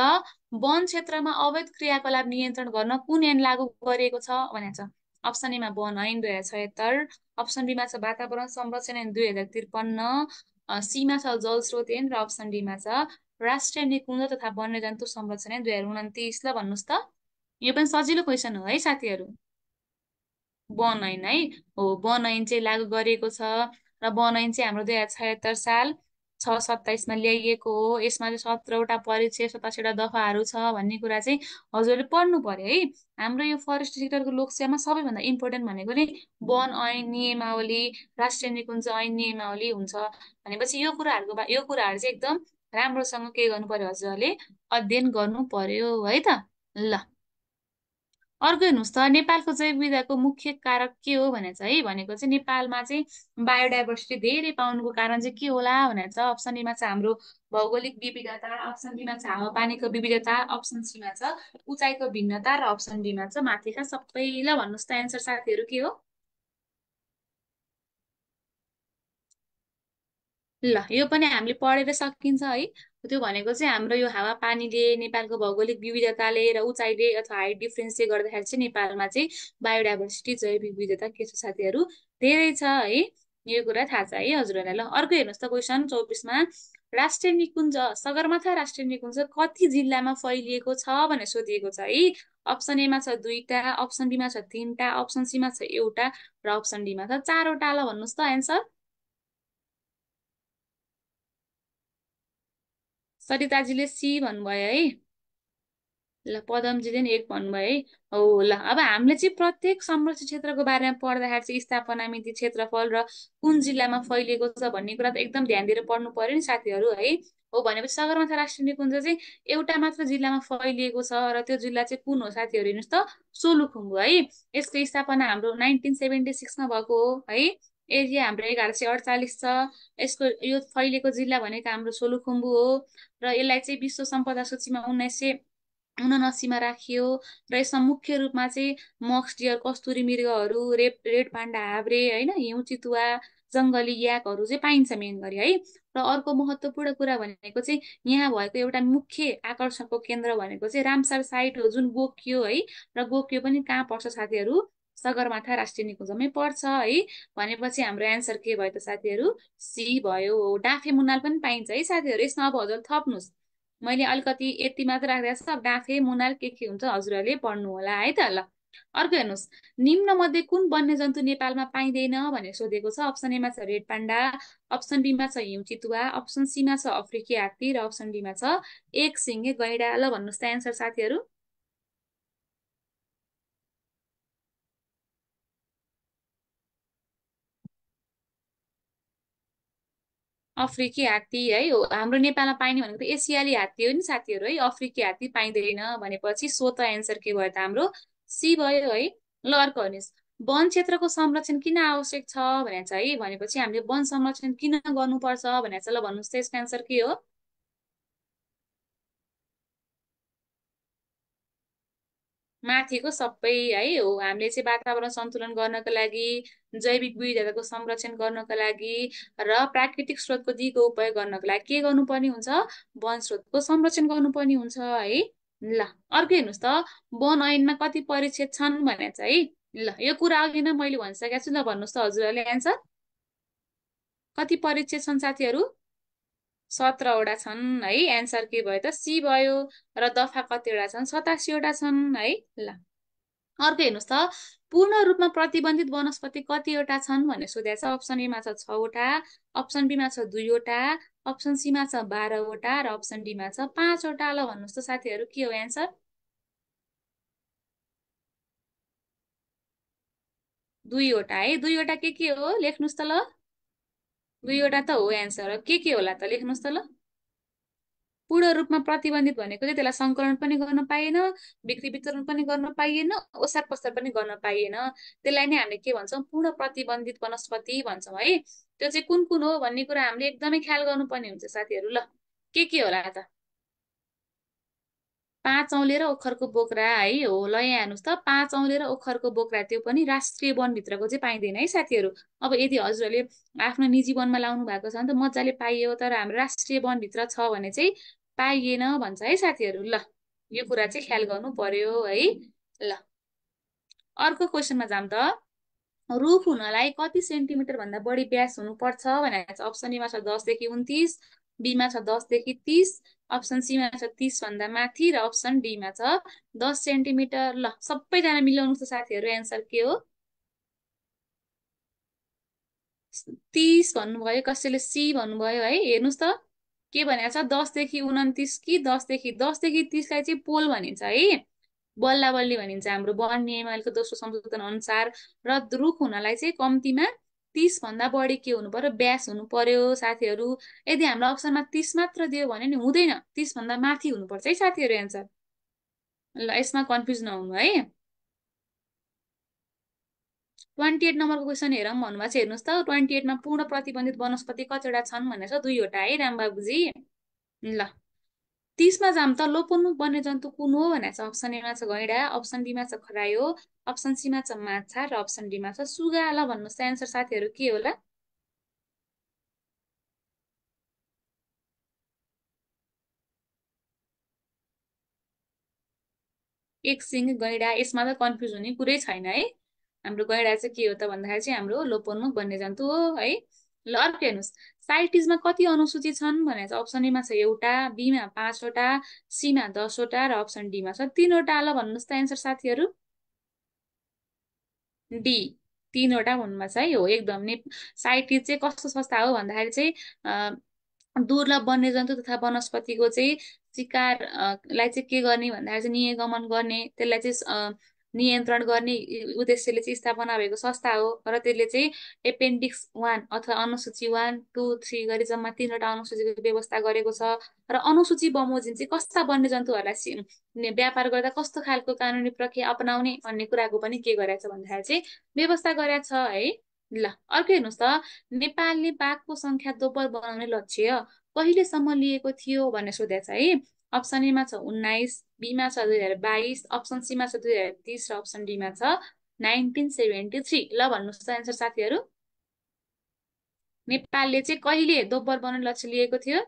वन क्षेत्रमा अवैध क्रियाकलाप नियन्त्रण गर्न कुन ऐन लागू गरिएको छ भनेको छ। अप्सन एमा वन ऐन 2076, अप्सन बीमा छ वातावरण संरक्षण ऐन 2053, सीमा छ जल स्रोत ऐन, र अप्सन डीमा छ राष्ट्रिय निकुञ्ज तथा वन्यजन्तु संरक्षण ऐन 2029। ल भन्नुहोस् त। यो पनि सजिलो क्वेसन हो है साथीहरू। वन ऐन है। हो, वन ऐन चाहिँ लागू गरिएको छ। र वन ऐन चाहिँ हाम्रो 2076 साल 6/27 ल्याइएको हो। यसमा चाहिँ 17वटा परिचय 87वटा दफाहरू छ भन्ने कुरा चाहिँ हजुरले पढ्नु पर्यो है। हाम्रो यो फरेस्ट सेक्टरको लोकसेवामा सबैभन्दा इम्पोर्टेन्ट भनेको नि वन ऐन नियमावली, राष्ट्रिय निकुञ्ज ऐन नियमावली हुन्छ। भनेपछि यो कुराहरू चाहिँ एकदम राम्रोसँग के गर्नु पर्यो हजुरहरूले, अध्ययन गर्नु पर्यो है त। ल अर्को हेर्नुहोस् त, नेपालको जैव विविधताको मुख्य कारक के हो भनेर छ है। भनेको चाहिँ नेपालमा चाहिँ बायोडाइभर्सिटी धेरै पाउनुको कारण चाहिँ के होला भनेर छ। अप्सन डीमा छ हाम्रो भौगोलिक विविधता, अप्सन डीमा छ हावापानीको विविधता, अप्सन सीमा छ उचाइको भिन्नता, र अप्सन डीमा छ माथिका सबै। ल भन्नुहोस् त एन्सर साथीहरू के हो? ल यो पनि हामीले पढेर सकिन्छ है। त्यो भनेको चाहिँ हाम्रो यो हावापानीले, नेपालको भौगोलिक विविधताले र उचाइले अथवा हाइट डिफरेन्सले गर्दाखेरि चाहिँ नेपालमा चाहिँ बायोडाइभर्सिटी जैव विविधता के छ साथीहरू, धेरै छ है। यो कुरा थाहा छ है हजुरहरूलाई। ल अर्को हेर्नुहोस् त, क्वेसन 24मा राष्ट्रिय निकुञ्ज सगरमाथा राष्ट्रिय निकुञ्ज कति जिल्लामा फैलिएको छ भनेर सोधिएको छ है। अप्सन एमा छ 2टा, अप्सन बीमा छ 3टा, अप्सन सीमा छ एउटा, र अप्सन डीमा छ 4वटा। ल भन्नुहोस् त एन्सर। सरिताजीले सी भन्नुभयो है। ल पदमजीले नि एक भन्नुभयो है। हो ल, अब हामीले चाहिँ प्रत्येक संरक्षित क्षेत्रको बारेमा पढ्दाखेरि चाहिँ स्थापना मिति, क्षेत्रफल र कुन जिल्लामा फैलिएको छ भन्ने कुरा त एकदम ध्यान दिएर पढ्नु पर्यो नि साथीहरू है। हो भनेपछि सगरमाथा राष्ट्रिय निकुञ्ज चाहिँ एउटा मात्र जिल्लामा फैलिएको छ, र त्यो जिल्ला चाहिँ कुन हो साथीहरू हेर्नुहोस् त, सोलुखुम्बु है। यसको स्थापना हाम्रो 1976मा भएको हो है। एरिया हाम्रो 1148 छ। यसको यो फैलिएको जिल्ला भनेको हाम्रो सोलुखुम्बु हो। र यसलाई चाहिँ विश्व सम्पदा सूचीमा 1979मा राखियो। र यसमा मुख्य रूपमा चाहिँ मक्स डियर, कस्तुरी मृगहरू, रेड पान्डा हाब्रे होइन, हिउँ चितुवा, जङ्गली याकहरू चाहिँ पाइन्छ मेन गरी है। र अर्को महत्त्वपूर्ण कुरा भनेको चाहिँ यहाँ भएको एउटा मुख्य आकर्षणको केन्द्र भनेको चाहिँ रामसर साइट हो, जुन गोकियो है। र गोकियो पनि कहाँ पर्छ साथीहरू, सगरमाथा राष्ट्रिय निकुञ्जमै पर्छ है। भनेपछि हाम्रो एन्सर के भयो त साथीहरू, सी भयो। डाँफे मुनाल पनि पाइन्छ है साथीहरू। यसमा अब हजुर थप्नुहोस्, मैले अलिकति यति मात्र राखेको छ, अब डाँफे मुनाल के हुन्छ हजुरहरूले पढ्नु होला है त। ल अर्को हेर्नुहोस्, निम्न मध्ये कुन वन्यजन्तु नेपालमा पाइँदैन भनेर सोधेको छ। अप्सन एमा छ रेड पान्डा, अप्सन बीमा छ हिउँ चितुवा, अप्सन सीमा छ अफ्रिकी हात्ती, र अप्सन डीमा छ एक सिंगे गैंडा। ल भन्नुहोस् त एन्सर साथीहरू। अफ्रिकी हात्ती है हो, हाम्रो नेपालमा पाइने भनेको त एसियाली हात्ती हो नि साथीहरू है। अफ्रिकी हात्ती पाइँदैन भनेपछि सो त एन्सर के भयो त हाम्रो, सी भयो है। ल अर्को हेर्नुहोस्, वन क्षेत्रको संरक्षण किन आवश्यक छ भनेर छ है। भनेपछि हामीले वन संरक्षण किन गर्नुपर्छ भनेर छ, ल भन्नुहोस् त यसको एन्सर के हो? माथिको सबै है हो। हामीले चाहिँ वातावरण सन्तुलन गर्नको लागि, जैविक विविधताको संरक्षण गर्नको लागि र प्राकृतिक स्रोतको दिगो उपयोग गर्नको लागि के गर्नुपर्ने हुन्छ? वन स्रोतको संरक्षण गर्नुपर्ने हुन्छ है। ल अर्को हेर्नुहोस् त, वन ऐनमा कति परिच्छेद छन् भने चाहिँ ल यो कुरा अघि नै मैले भनिसकेको छु। ल भन्नुहोस् त हजुरहरूले एन्सर। कति परिच्छेद छन् साथीहरू? 17वटा छन् है। एन्सर के भयो त? सी भयो। र दफा कतिवटा छन्? 87वटा छन् है। ल अर्को हेर्नुहोस् त, पूर्ण रूपमा प्रतिबन्धित वनस्पति कतिवटा छन् भनेर सोधेको छ। अप्सन एमा छ 6वटा, अप्सन बीमा छ 2वटा, अप्सन सीमा छ 12वटा र अप्सन डीमा छ 5वटा। ल भन्नुहोस् त साथीहरू के हो एन्सर? 2वटा है। 2वटा के हो लेख्नुहोस् त ल। 2वटा त हो एन्सर। के होला त लेख्नुहोस् त ल। पूर्ण रूपमा प्रतिबन्धित भनेको चाहिँ त्यसलाई सङ्कलन पनि गर्न पाइएन, बिक्री वितरण पनि गर्न पाइएन, ओसार पसार पनि गर्न पाइएन। त्यसलाई नै हामीले के भन्छौँ? पूर्ण प्रतिबन्धित वनस्पति भन्छौँ है। त्यो चाहिँ कुन कुन हो भन्ने कुरा हामीले एकदमै ख्याल गर्नुपर्ने हुन्छ साथीहरू। ल के होला त? 5 औले र ओखरको बोक्रा है हो। ल यहाँ हेर्नुहोस् त, 5 औले र ओखरको बोक्रा त्यो पनि राष्ट्रिय वनभित्रको चाहिँ पाइँदैन है साथीहरू। अब यदि हजुरहरूले आफ्नो निजी वनमा लाउनु भएको छ भने त मजाले पाइयो, तर हाम्रो राष्ट्रिय वनभित्र छ भने चाहिँ पाइएन भन्छ है साथीहरू। ल यो कुरा चाहिँ ख्याल गर्नु पर्यो है। ल अर्को क्वेसनमा जाम त, रुख हुनलाई कति सेन्टिमिटर भन्दा बढी व्यास हुनुपर्छ भनेर छ। अप्सन एमा छ 10 देखि 29, बीमा छ 10 देखि 30, अप्सन सीमा छ 30 भन्दा माथि र अप्सन डीमा छ 10 सेन्टिमिटर। ल सबैजना मिलाउनु त साथीहरू, एन्सर के हो? 30 भन्नुभयो, कसैले सी भन्नुभयो है। हेर्नुहोस् त के भनेको छ? 10 देखि 29 कि 10 देखि 30लाई चाहिँ पोल भनिन्छ है। बल्ला बल्ली भनिन्छ हाम्रो वन नियमावलीको दोस्रो संशोधन अनुसार। र रुख हुनलाई चाहिँ कम्तीमा 30 भन्दा बढी के हुनु पर्यो? व्यास हुनु पर्यो साथीहरू। यदि हाम्रो अप्सनमा 30 मात्र दियो भने नि हुँदैन, 30 भन्दा माथि हुनुपर्छ है साथीहरू एन्सर। ल यसमा कन्फ्युज नहुनु है। 28 नम्बरको क्वेसन हेरौँ भन्नुभएको छ। हेर्नुहोस् त, 28मा पूर्ण प्रतिबन्धित वनस्पति कतिवटा छन् भनेर छ? 2वटा है रामबाबुजी। ल 30मा जाम त, लोपोन्मुख वन्यजन्तु कुन हो भनेर छ। अप्सन एमा छ गैँडा, अप्सन बीमा छ खरायो, अप्सन सीमा छ माछा र अप्सन डीमा छ सुगा। ल भन्नुहोस् त एन्सर साथीहरू के होला? एक सिङ गैँडा, यसमा त कन्फ्युज हुने कुरै छैन है। हाम्रो गैँडा चाहिँ के हो त भन्दाखेरि चाहिँ हाम्रो लोपोन्मुख वन्यजन्तु हो है। ल अर्को हेर्नुहोस्, साइटिजमा कति अनुसूची छन् भनेर छ। अप्सन एमा छ एउटा, बीमा 5वटा, सीमा 10वटा र अप्सन डीमा छ 3वटा। ल भन्नुहोस् त एन्सर साथीहरू। डी 3वटा भन्नुमा छ है। हो एकदम ने साइटिज चाहिँ कस्तो संस्था हो भन्दाखेरि चाहिँ दुर्लभ वन्यजन्तु तथा वनस्पतिको चाहिँ शिकार लाई चाहिँ के गर्ने भन्दाखेरि चाहिँ नियमन गर्ने, त्यसलाई चाहिँ नियन्त्रण गर्ने उद्देश्यले चाहिँ स्थापना भएको संस्था हो। र त्यसले चाहिँ एपेन्डिक्स 1 अथवा अनुसूची 1, 2, 3 गरी जम्मा 3वटा अनुसूचीको व्यवस्था गरेको छ। र अनुसूची बमोजिम चाहिँ कस्ता वन्यजन्तुहरूलाई व्यापार गर्दा कस्तो खालको कानुनी प्रक्रिया अपनाउने भन्ने कुराको पनि के गरेछ भन्दाखेरि चाहिँ व्यवस्था गरेछ है। ल अर्को हेर्नुहोस् त, नेपालले बाघको संख्या दोब्बर बनाउने लक्ष्य कहिलेसम्म लिएको थियो भनेर सोधेको छ है। अप्सन एमा छ 19, बीमा छ 2022, अप्सन सीमा छ 2030 र अप्सन डीमा छ 1973। ल भन्नुहोस् त एन्सर साथीहरू। नेपालले चाहिँ कहिले दोब्बर बनाउने लक्ष्य लिएको थियो?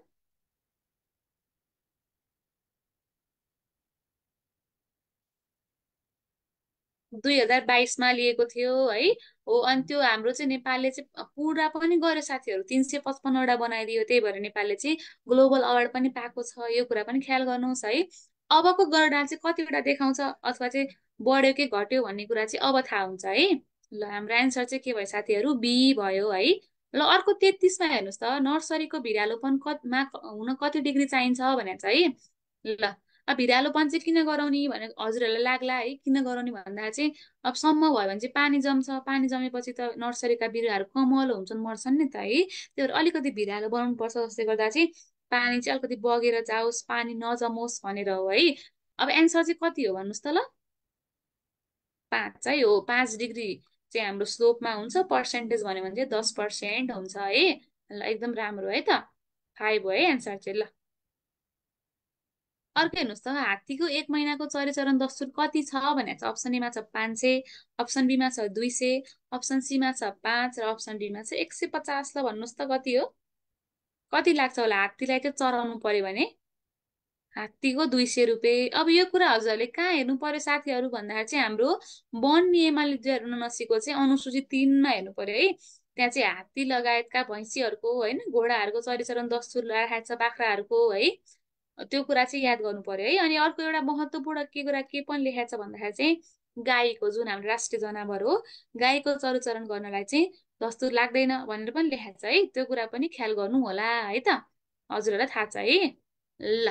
2022मा लिएको थियो है। हो अनि त्यो हाम्रो चाहिँ नेपालले चाहिँ पुरा पनि गर्यो साथीहरू, 355वटा बनाइदियो। त्यही भएर नेपालले चाहिँ ग्लोबल अवार्ड पनि पाएको छ। यो कुरा पनि ख्याल गर्नुहोस् है। अबको गणना चाहिँ कतिवटा देखाउँछ अथवा चाहिँ बढ्यो कि घट्यो भन्ने कुरा चाहिँ अब थाहा हुन्छ है। ल हाम्रो एन्सर चाहिँ के भयो साथीहरू? बी भयो है। ल अर्को 33मा हेर्नुहोस् त, नर्सरीको भिरालोपनमा हुन कति डिग्री चाहिन्छ भनेर छ है। ल अब भिरालोपन चाहिँ किन गराउने भने हजुरहरूलाई लाग्ला है, किन गराउने भन्दा चाहिँ अब सम्म भयो भने चाहिँ पानी जम्छ, पानी जमेपछि त नर्सरीका बिरुवाहरू कमल हुन्छन्, मर्छन् नि त है। त्यही भएर अलिकति भिरालो बनाउनु पर्छ, जसले गर्दा चाहिँ पानी चाहिँ अलिकति बगेर जाओस्, पानी नजमोस् भनेर हो है। अब एन्सर चाहिँ कति हो भन्नुहोस् त ल। 5 है हो। 5 डिग्री चाहिँ हाम्रो स्लोपमा हुन्छ। पर्सेन्टेज भन्यो भने चाहिँ 10% हुन्छ है। ल एकदम राम्रो है त। 5 हो है एन्सर चाहिँ। ल अर्को हेर्नुहोस् त, हात्तीको 1 महिनाको चरिचरण दस्तुर कति छ भनेको छ। अप्सन एमा छ 500, अप्सन बीमा छ 200, अप्सन सीमा छ 5 र अप्सन डीमा छ 150। ल भन्नुहोस् त कति हो? कति लाग्छ होला हात्तीलाई चाहिँ चराउनु पर्यो भने? हात्तीको 200 रुपियाँ। अब यो कुरा हजुरहरूले कहाँ हेर्नु पर्यो साथीहरू भन्दाखेरि चाहिँ हाम्रो वन नियमावली 2079 चाहिँ अनुसूची 3मा हेर्नु पर्यो है। त्यहाँ चाहिँ हात्ती लगायतका भैँसीहरूको होइन, घोडाहरूको चरिचरण दस्तुर राखेको छ, बाख्राहरूको है। त्यो कुरा चाहिँ याद गर्नु पर्यो है। अनि अर्को एउटा महत्त्वपूर्ण के कुरा के पनि लेखाएको छ भन्दाखेरि चाहिँ गाईको, जुन हाम्रो राष्ट्रिय जनावर हो, गाईको चरुचरण गर्नलाई चाहिँ दस्तुर लाग्दैन भनेर पनि लेखाएको छ है। त्यो कुरा पनि ख्याल गर्नु होला है त। हजुरहरूलाई थाहा छ है। ल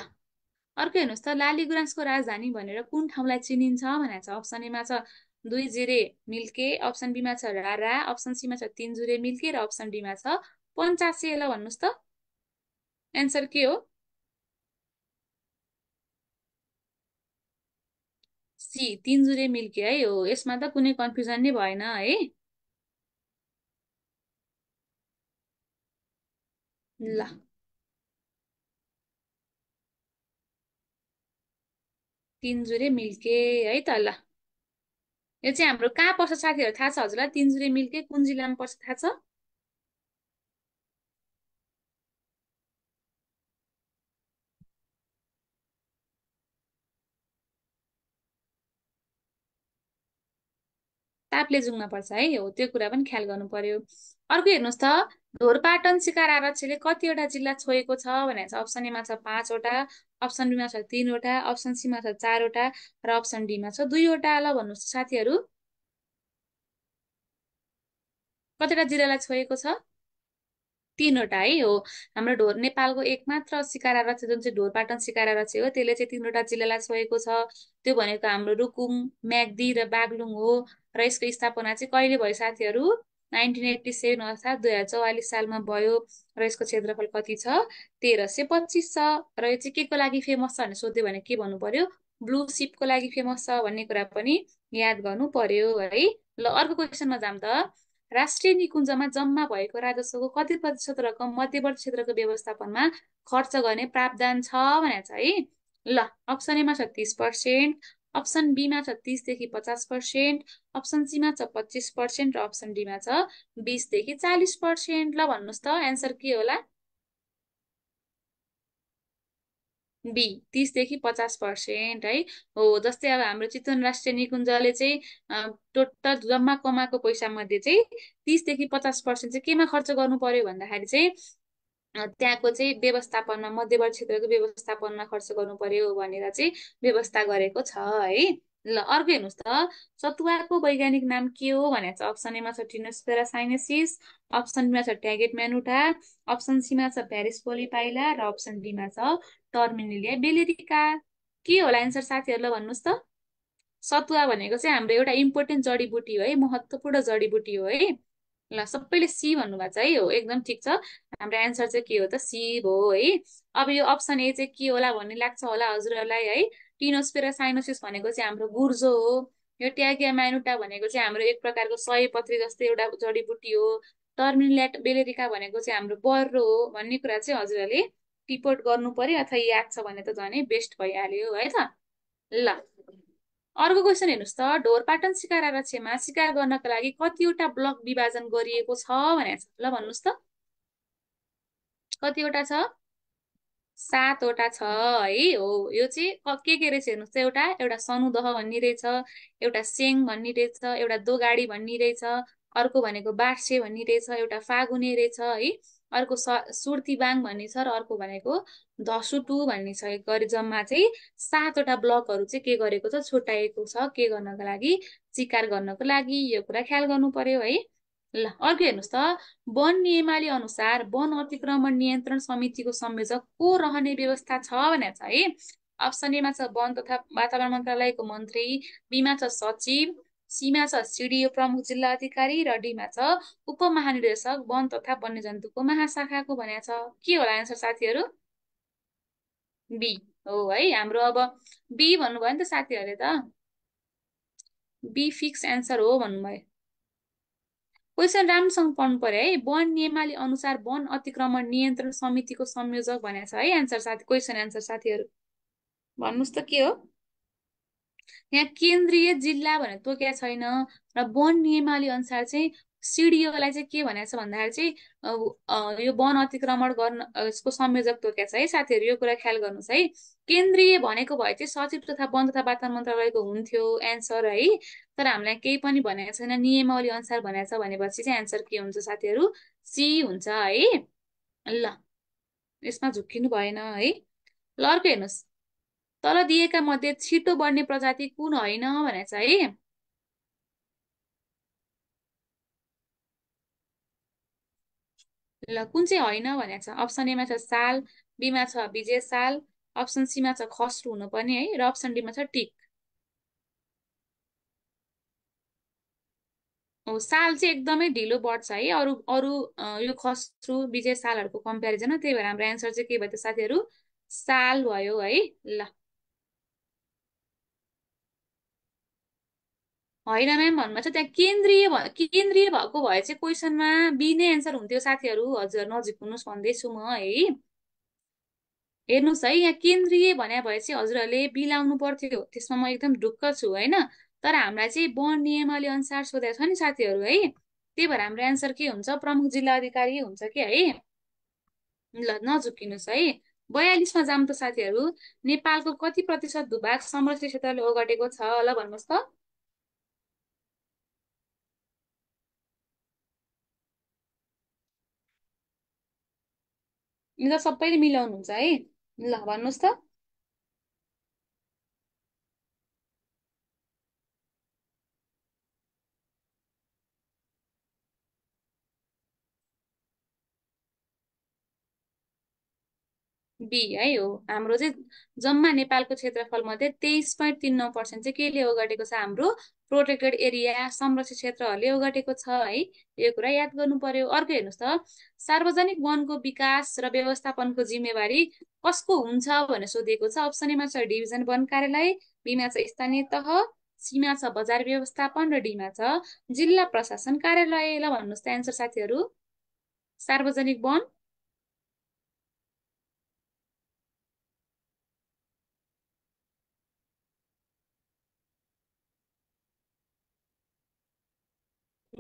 अर्को हेर्नुहोस् त, लाली गुराँसको राजधानी भनेर कुन ठाउँलाई चिनिन्छ भनेको छ। अप्सन एमा छ 2 जुरे मिल्के, अप्सन बीमा छ रारा, अप्सन सीमा छ 3 जुरे मिल्के र अप्सन डीमा छ पञ्चासे। ल भन्नुहोस् त एन्सर के हो? सी 3 जुरे मिल्के है हो। यसमा त कुनै कन्फ्युजन नै भएन है। ल 3 जुरे मिल्के है त। ल यो चाहिँ हाम्रो कहाँ पर्छ साथीहरू थाहा छ हजुरलाई? 3 जुरे मिल्के कुन जिल्लामा पर्छ थाहा छ? ताप्लेजुङमा पर्छ है हो। त्यो कुरा पनि ख्याल गर्नु पर्यो। अर्को हेर्नुहोस् त, ढोरपाटन सिकार आरक्षले कतिवटा जिल्ला छोएको छ भनेको छ। अप्सन एमा छ 5वटा, अप्सन बीमा छ 3वटा, अप्सन सीमा छ 4वटा र अप्सन डीमा छ 2वटा। ल भन्नुहोस् त साथीहरू कतिवटा जिल्लालाई छोएको छ? 3वटा है हो। हाम्रो नेपालको एकमात्र सिकारा रक्ष जुन चाहिँ ढोरपाटन सिकारा रक्ष हो, त्यसले चाहिँ 3वटा जिल्लालाई छोएको छ। त्यो भनेको हाम्रो रुकुम, म्याग्दी र बागलुङ हो। र यसको स्थापना चाहिँ कहिले भयो साथीहरू? 1987 अर्थात् 2044 सालमा भयो। र यसको क्षेत्रफल कति छ? 1325 छ। र यो चाहिँ के को लागि फेमस छ भनेर सोध्यो भने के भन्नु पर्यो? ब्लू सिपको लागि फेमस छ भन्ने कुरा पनि याद गर्नु पर्यो है। ल अर्को क्वेसनमा जाम त, राष्ट्रिय निकुञ्जमा जम्मा भएको राजस्वको कति प्रतिशत रकम मध्यवर्ती क्षेत्रको व्यवस्थापनमा खर्च गर्ने प्रावधान छ भनेको छ है। ल अप्सन एमा छ 30%, अप्सन बीमा छ 30 देखि 50%, अप्सन सीमा छ 25% र अप्सन डीमा छ 20 देखि 40%। ल भन्नुहोस् त एन्सर के होला? बी 30 देखि 50% है हो। जस्तै अब हाम्रो चितवन राष्ट्रिय निकुञ्जले चाहिँ टोटल जम्मा कमाएको पैसा मध्ये चाहिँ 30 देखि 50% चाहिँ केमा खर्च गर्नु पर्यो भन्दाखेरि चाहिँ त्यहाँको चाहिँ व्यवस्थापनमा, मध्यवर्ती क्षेत्रको व्यवस्थापनमा खर्च गर्नु पर्यो भनेर चाहिँ व्यवस्था गरेको छ है। ल अर्को हेर्नुहोस् त, सतुवाको वैज्ञानिक नाम के हो भनेको छ। अप्सन एमा छ टिनोस्पेरा साइनेसिस, अप्सन बीमा छ ट्यागेट म्यानुटा, अप्सन सीमा छ प्यारिस पोलिपाइला र अप्सन डीमा छ टर्मिनेलिया बेलेरिका। के होला एन्सर साथीहरूलाई भन्नुहोस् त? सतुवा भनेको चाहिँ हाम्रो एउटा इम्पोर्टेन्ट जडीबुटी हो है, महत्त्वपूर्ण जडीबुटी हो है। ल सबैले सी भन्नुभएको छ है हो, एकदम ठिक छ। हाम्रो एन्सर चाहिँ के हो त? सी हो है। अब यो अप्सन ए चाहिँ के होला भन्ने लाग्छ होला हजुरहरूलाई है। टिनोस्पेरा साइनोसिस भनेको चाहिँ हाम्रो गुर्जो हो। यो ट्यागिया माइनुटा भनेको चाहिँ हाम्रो एक प्रकारको सयपत्री जस्तै एउटा जडीबुटी हो। टर्मिनेट बेलेरिका भनेको चाहिँ हाम्रो बर्रो हो भन्ने कुरा चाहिँ हजुरहरूले टिपोट गर्नु पर्यो, अथवा याद छ भने त झनै बेस्ट भइहाल्यो है त। ल अर्को क्वेसन हेर्नुहोस् त, ढोरपाटन सिकार आरक्षमा सिकार गर्नका लागि कतिवटा ब्लक विभाजन गरिएको छ भनेको छ। ल भन्नुहोस् त कतिवटा छ? 7वटा छ है हो। यो चाहिँ के रहेछ हेर्नुहोस् त, एउटा एउटा सनुदह भन्ने रहेछ, एउटा सेङ भन्ने रहेछ, एउटा दोगाडी भन्ने रहेछ, अर्को भनेको बार्से भन्ने रहेछ, एउटा फागुने रहेछ है, अर्को सुर्तीबाङ भन्ने छ र अर्को भनेको धसुटु भन्ने छ। गरी जम्मा चाहिँ 7वटा ब्लकहरू चाहिँ के गरेको छ? छुट्याएको छ के गर्नको लागि? शिकार गर्नको लागि। यो कुरा ख्याल गर्नु पर्यो है। ल अर्को हेर्नुहोस् त, वन नियमावली अनुसार वन अतिक्रमण नियन्त्रण समितिको संयोजक को रहने व्यवस्था छ भनेको छ है। अप्सन एमा छ वन तथा वातावरण मन्त्रालयको मन्त्री, बीमा छ सचिव, सीमा छ सिडिओ प्रमुख जिल्ला अधिकारी र डीमा छ उपमहानिर्देशक वन तथा वन्यजन्तुको महाशाखाको भनेको छ। के होला एन्सर साथीहरू? बी हो है हाम्रो। अब बी भन्नुभयो नि त साथीहरूले त, बी फिक्स एन्सर हो भन्नुभयो। क्वेसन राम्रोसँग पढ्नु पर्यो है। वन नियमावली अनुसार वन अतिक्रमण नियन्त्रण समितिको संयोजक भनेको छ है एन्सर साथी, क्वेसन एन्सर साथीहरू। भन्नुहोस् त के हो? यहाँ केन्द्रीय जिल्ला भनेर तोकेको छैन। र वन नियमावली अनुसार चाहिँ सिडिओलाई चाहिँ के भनेको छ भन्दाखेरि चाहिँ यो वन अतिक्रमण गर्न यसको संयोजक तोकेको छ है साथीहरू, यो कुरा ख्याल गर्नुहोस् है। केन्द्रीय भनेको भए चाहिँ सचिव तथा वन तथा वातावरण मन्त्रालयको हुन्थ्यो एन्सर है। तर हामीलाई केही पनि भनेको छैन, नियमावली अनुसार भनेको छ भनेपछि चाहिँ एन्सर के हुन्छ साथीहरू? सी हुन्छ है। ल, यसमा झुक्किनु भएन है। ल अर्को हेर्नुहोस्, तल दिएका मध्ये छिटो बढ्ने प्रजाति कुन होइन भनेको छ है। ल कुन चाहिँ होइन भनेको छ? अप्सन एमा छ साल, बीमा छ विजय साल, अप्सन सीमा छ खस्रो हुनुपर्ने है, र अप्सन डीमा छ टिक। हो, साल चाहिँ एकदमै ढिलो बढ्छ है अरू अरू यो खस्रो विजय सालहरूको कम्पेरिजन, त्यही भएर हाम्रो एन्सर चाहिँ के भयो त साथीहरू? साल भयो है। ल, होइन म्याम भन्नुभएको छ त्यहाँ केन्द्रीय भएको भए चाहिँ क्वेसनमा बी नै एन्सर हुन्थ्यो साथीहरू, हजुर नजिक हुनुहोस् भन्दैछु म है। हेर्नुहोस् है, यहाँ केन्द्रीय भने भए चाहिँ हजुरहरूले बिलाउनु पर्थ्यो, त्यसमा म एकदम ढुक्क छु होइन। तर हामीलाई चाहिँ वन नियमावली अनुसार सोधेको छ नि साथीहरू है, त्यही भएर हाम्रो एन्सर के हुन्छ? प्रमुख जिल्ला अधिकारी हुन्छ कि है। ल नझुक्किनुहोस् है। 42मा जाम त साथीहरू, नेपालको कति प्रतिशत भूभाग समष्टि क्षेत्रले ओगटेको छ? ल भन्नुहोस् त। यो त सबैले मिलाउनुहुन्छ है। ल भन्नुहोस् त। बी है हो, हाम्रो चाहिँ जम्मा नेपालको क्षेत्रफल मध्ये 23.39% चाहिँ केले ओगटेको छ? हाम्रो प्रोटेक्टेड एरिया संरक्षित क्षेत्रहरूले ओगटेको छ है। यो कुरा याद गर्नु पर्यो। अर्को हेर्नुहोस् त, सार्वजनिक वनको विकास र व्यवस्थापनको जिम्मेवारी कसको हुन्छ भनेर सोधिएको छ। अप्सन एमा छ डिभिजन वन कार्यालय, बीमा छ स्थानीय तह, सीमा छ बजार व्यवस्थापन, र डीमा छ जिल्ला प्रशासन कार्यालय। ल भन्नुहोस् त एन्सर साथीहरू? सार्वजनिक वन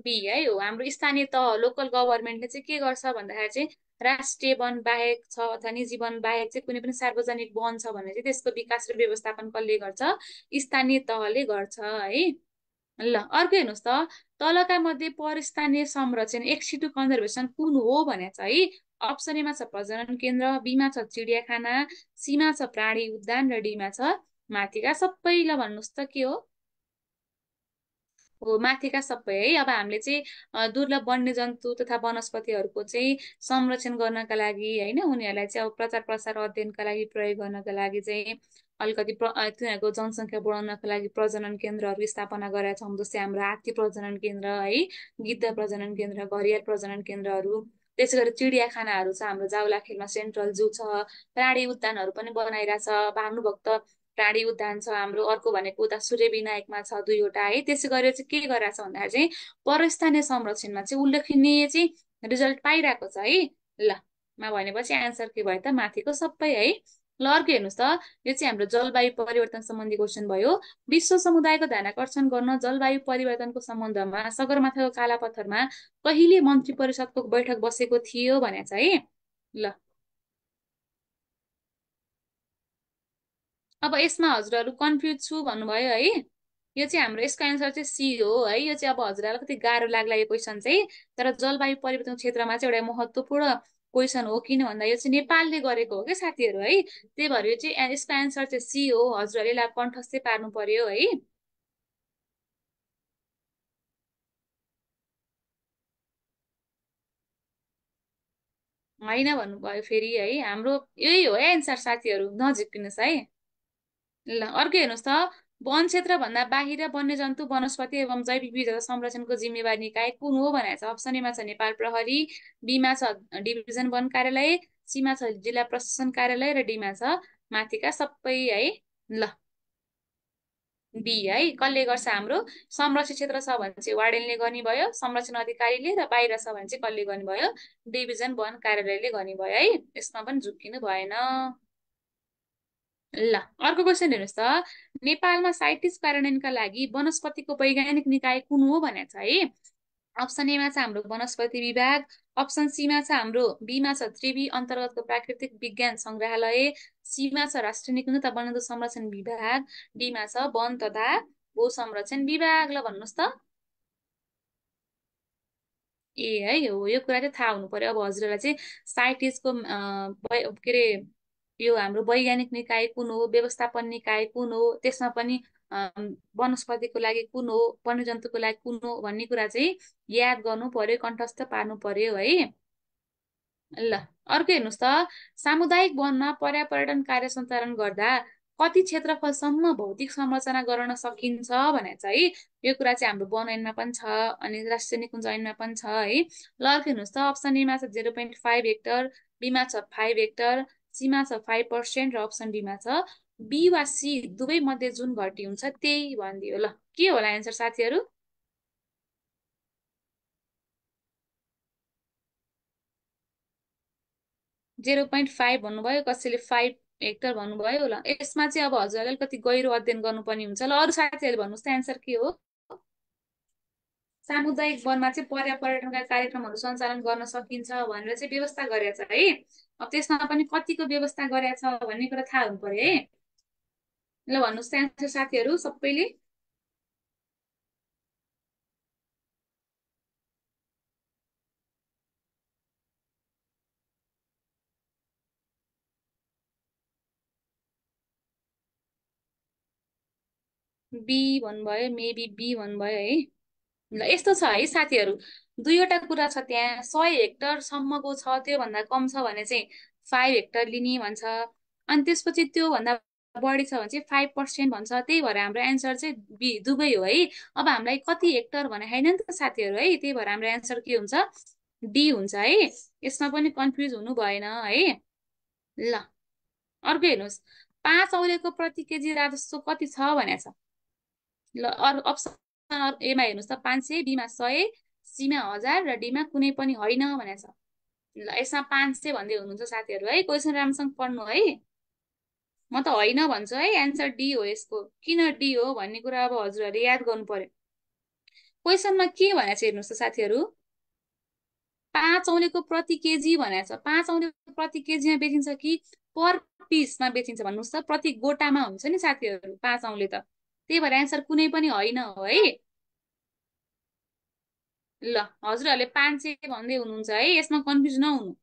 बी है हो, हाम्रो स्थानीय तह लोकल गभर्मेन्टले चाहिँ के गर्छ भन्दाखेरि चाहिँ राष्ट्रिय वन बाहेक छ अथवा निजी वन बाहेक चाहिँ कुनै पनि सार्वजनिक वन छ भने चाहिँ त्यसको विकास र व्यवस्थापन कसले गर्छ? स्थानीय तहले गर्छ है। ल अर्को हेर्नुहोस् त, तलका मध्ये परस्थानीय संरक्षण एक्सिटु कन्जर्भेसन कुन हो भनेको छ है। अप्सन एमा छ प्रजनन केन्द्र, बीमा छ चिडियाखाना, सीमा छ प्राणी उद्यान, र डीमा छ माथिका सबै। ल भन्नुहोस् त के हो? हो, माथिका सबै है। अब हामीले चाहिँ दुर्लभ वन्यजन्तु तथा वनस्पतिहरूको चाहिँ संरक्षण गर्नका लागि होइन, उनीहरूलाई चाहिँ अब प्रचार प्रसार अध्ययनका लागि प्रयोग गर्नका लागि चाहिँ अलिकति तिनीहरूको जनसङ्ख्या बढाउनको लागि प्रजनन केन्द्रहरू स्थापना गरेका छौँ। जस्तै हाम्रो हात्ती प्रजनन केन्द्र है, गिद्ध प्रजनन केन्द्र, घरियाल प्रजनन केन्द्रहरू। त्यसै गरी चिडियाखानाहरू छ, हाम्रो जाउलाखेलमा सेन्ट्रल जू छ, प्राणी उद्यानहरू पनि बनाइरहेछ, भानुभक्त प्राणी उद्यान छ हाम्रो। अर्को भनेको उता सूर्य विनायकमा छ दुईवटा है। त्यसै गरेर चाहिँ के गरिरहेछ भन्दाखेरि चाहिँ परस्थानीय संरक्षणमा चाहिँ उल्लेखनीय चाहिँ रिजल्ट पाइरहेको छ है। ल मा भनेपछि एन्सर के भयो त? माथिको सबै है। ल अर्को हेर्नुहोस् त, यो चाहिँ हाम्रो जलवायु परिवर्तन सम्बन्धी क्वेसन भयो। विश्व समुदायको ध्यान आकर्षण गर्न जलवायु परिवर्तनको सम्बन्धमा सगरमाथाको कालापत्थरमा कहिले मन्त्री परिषदको बैठक बसेको थियो भनेको छ है। ल अब यसमा हजुरहरू कन्फ्युज छु भन्नुभयो है। यो चाहिँ हाम्रो यसको एन्सर चाहिँ सी हो है। यो चाहिँ अब हजुरलाई अलिकति गाह्रो लाग्ला यो क्वेसन चाहिँ, तर जलवायु परिवर्तन क्षेत्रमा चाहिँ एउटा महत्त्वपूर्ण क्वेसन हो, किन भन्दा यो चाहिँ नेपालले गरेको हो क्या साथीहरू है। त्यही भएर यो चाहिँ यसको एन्सर चाहिँ सी हो। हजुरहरूले यसलाई कण्ठस्थै पार्नु पर्यो है। होइन भन्नुभयो फेरि है, हाम्रो यही हो एन्सर साथीहरू, नझिक्किनुहोस् है। ल अर्को हेर्नुहोस् त, वन क्षेत्र भन्दा बाहिर वन्यजन्तु वनस्पति एवं जैविक विविधता संरक्षणको जिम्मेवारी निकाय कुन हो भनेको छ। अप्सन एमा छ नेपाल प्रहरी, बीमा छ डिभिजन वन कार्यालय, सीमा छ जिल्ला प्रशासन कार्यालय, र डीमा छ माथिका सबै है। ल बी है, कसले गर्छ? हाम्रो संरक्षित क्षेत्र छ भने चाहिँ वार्डेनले गर्ने भयो, संरक्षण अधिकारीले, र बाहिर छ भने चाहिँ कसले गर्ने भयो? डिभिजन वन कार्यालयले गर्ने भयो है। यसमा पनि झुक्किनु भएन। ल अर्को क्वेसन हेर्नुहोस् त, नेपालमा साइटिस कार्यान्वयनका लागि वनस्पतिको वैज्ञानिक निकाय कुन हो भनेको छ है। अप्सन एमा छ हाम्रो वनस्पति विभाग, अप्सन सीमा छ हाम्रो, बीमा छ त्रिवी अन्तर्गतको प्राकृतिक विज्ञान संग्रहालय, सीमा छ राष्ट्रिय निकुञ्ज तथा वन्यजन्तु संरक्षण विभाग, डीमा छ वन तथा भू संरक्षण विभाग। ल भन्नुहोस् त। ए है हो, यो कुरा चाहिँ थाहा हुनु पर्यो अब हजुरलाई चाहिँ। साइटिसको के अरे यो हाम्रो वैज्ञानिक निकाय कुन हो, व्यवस्थापन निकाय कुन हो, त्यसमा पनि वनस्पतिको लागि कुन हो, वन्यजन्तुको लागि कुन हो भन्ने कुरा चाहिँ याद गर्नु पर्यो, कण्ठस्थ पार्नु पर्यो है। ल अर्को हेर्नुहोस् त, सामुदायिक वनमा पर्यावरण कार्य सञ्चालन गर्दा कति क्षेत्रफलसम्म भौतिक संरचना गर्न सकिन्छ भनेको छ है। यो कुरा चाहिँ हाम्रो वन ऐनमा पनि छ अनि राष्ट्रिय निकुञ्ज ऐनमा पनि छ है। ल अर्को हेर्नुहोस् त, अप्सन एमा छ 0.5 हेक्टर, बीमा छ 5 हेक्टर, सीमा छ 5% र अप्सन डीमा छ बी वा सी दुवै मध्ये जुन घटी हुन्छ त्यही भनिदियो। ल के होला एन्सर साथीहरू? 0.5 भन्नुभयो, कसैले 5 हेक्टर भन्नुभयो। ल यसमा चाहिँ अब हजुरले अलिकति गहिरो अध्ययन गर्नुपर्ने हुन्छ। ल अरू साथीहरूले भन्नुहोस् त एन्सर के हो। सामुदायिक वनमा चाहिँ पर्यावरणका कार्यक्रमहरू सञ्चालन गर्न सकिन्छ भनेर चाहिँ व्यवस्था गरेछ है। अब त्यसमा पनि कतिको व्यवस्था गरेछ भन्ने कुरा थाहा हुनु पर्यो है। ल भन्नुहोस् त एन्सर साथीहरू सबैले। बी भन्नुभयो, मेबी बी भन्नुभयो है। ल यस्तो छ है साथीहरू, दुईवटा कुरा छ त्यहाँ। 100 हेक्टरसम्मको छ, त्योभन्दा कम छ भने चाहिँ 5 हेक्टर लिने भन्छ, अनि त्यसपछि त्योभन्दा बढी छ भने चाहिँ 5% भन्छ। त्यही भएर हाम्रो एन्सर चाहिँ बी दुवै हो है। अब हामीलाई कति हेक्टर भने छैन नि त साथीहरू है, त्यही भएर हाम्रो एन्सर के हुन्छ, डी हुन्छ है। यसमा पनि कन्फ्युज हुनु भएन है। ल अर्को हेर्नुहोस्, 5 औलेको प्रति केजी राजस्व कति छ भनेको छ। ल अरू अप्सन एमा हेर्नुहोस् त, 500, बीमा 100, सीमा 1000 र डीमा कुनै पनि होइन भनेको छ। ल यसमा 500 भन्दै हुनुहुन्छ साथीहरू है, क्वेसन राम्रोसँग पढ्नु है। म त होइन भन्छु है, एन्सर डी हो यसको। किन डी हो भन्ने कुरा अब हजुरहरूले याद गर्नु पर्यो। क्वेसनमा के भनेको छ हेर्नुहोस् त साथीहरू, 5 औलेको प्रति केजी भनेको छ। 5 औलेको प्रति केजीमा बेचिन्छ कि पर पिसमा बेचिन्छ भन्नुहोस् त। प्रति गोटामा हुन्छ नि साथीहरू 5 औले त, त्यही भएर एन्सर कुनै पनि होइन हो है। ल हजुरहरूले 500 भन्दै हुनुहुन्छ है, यसमा कन्फ्युज नहुनु।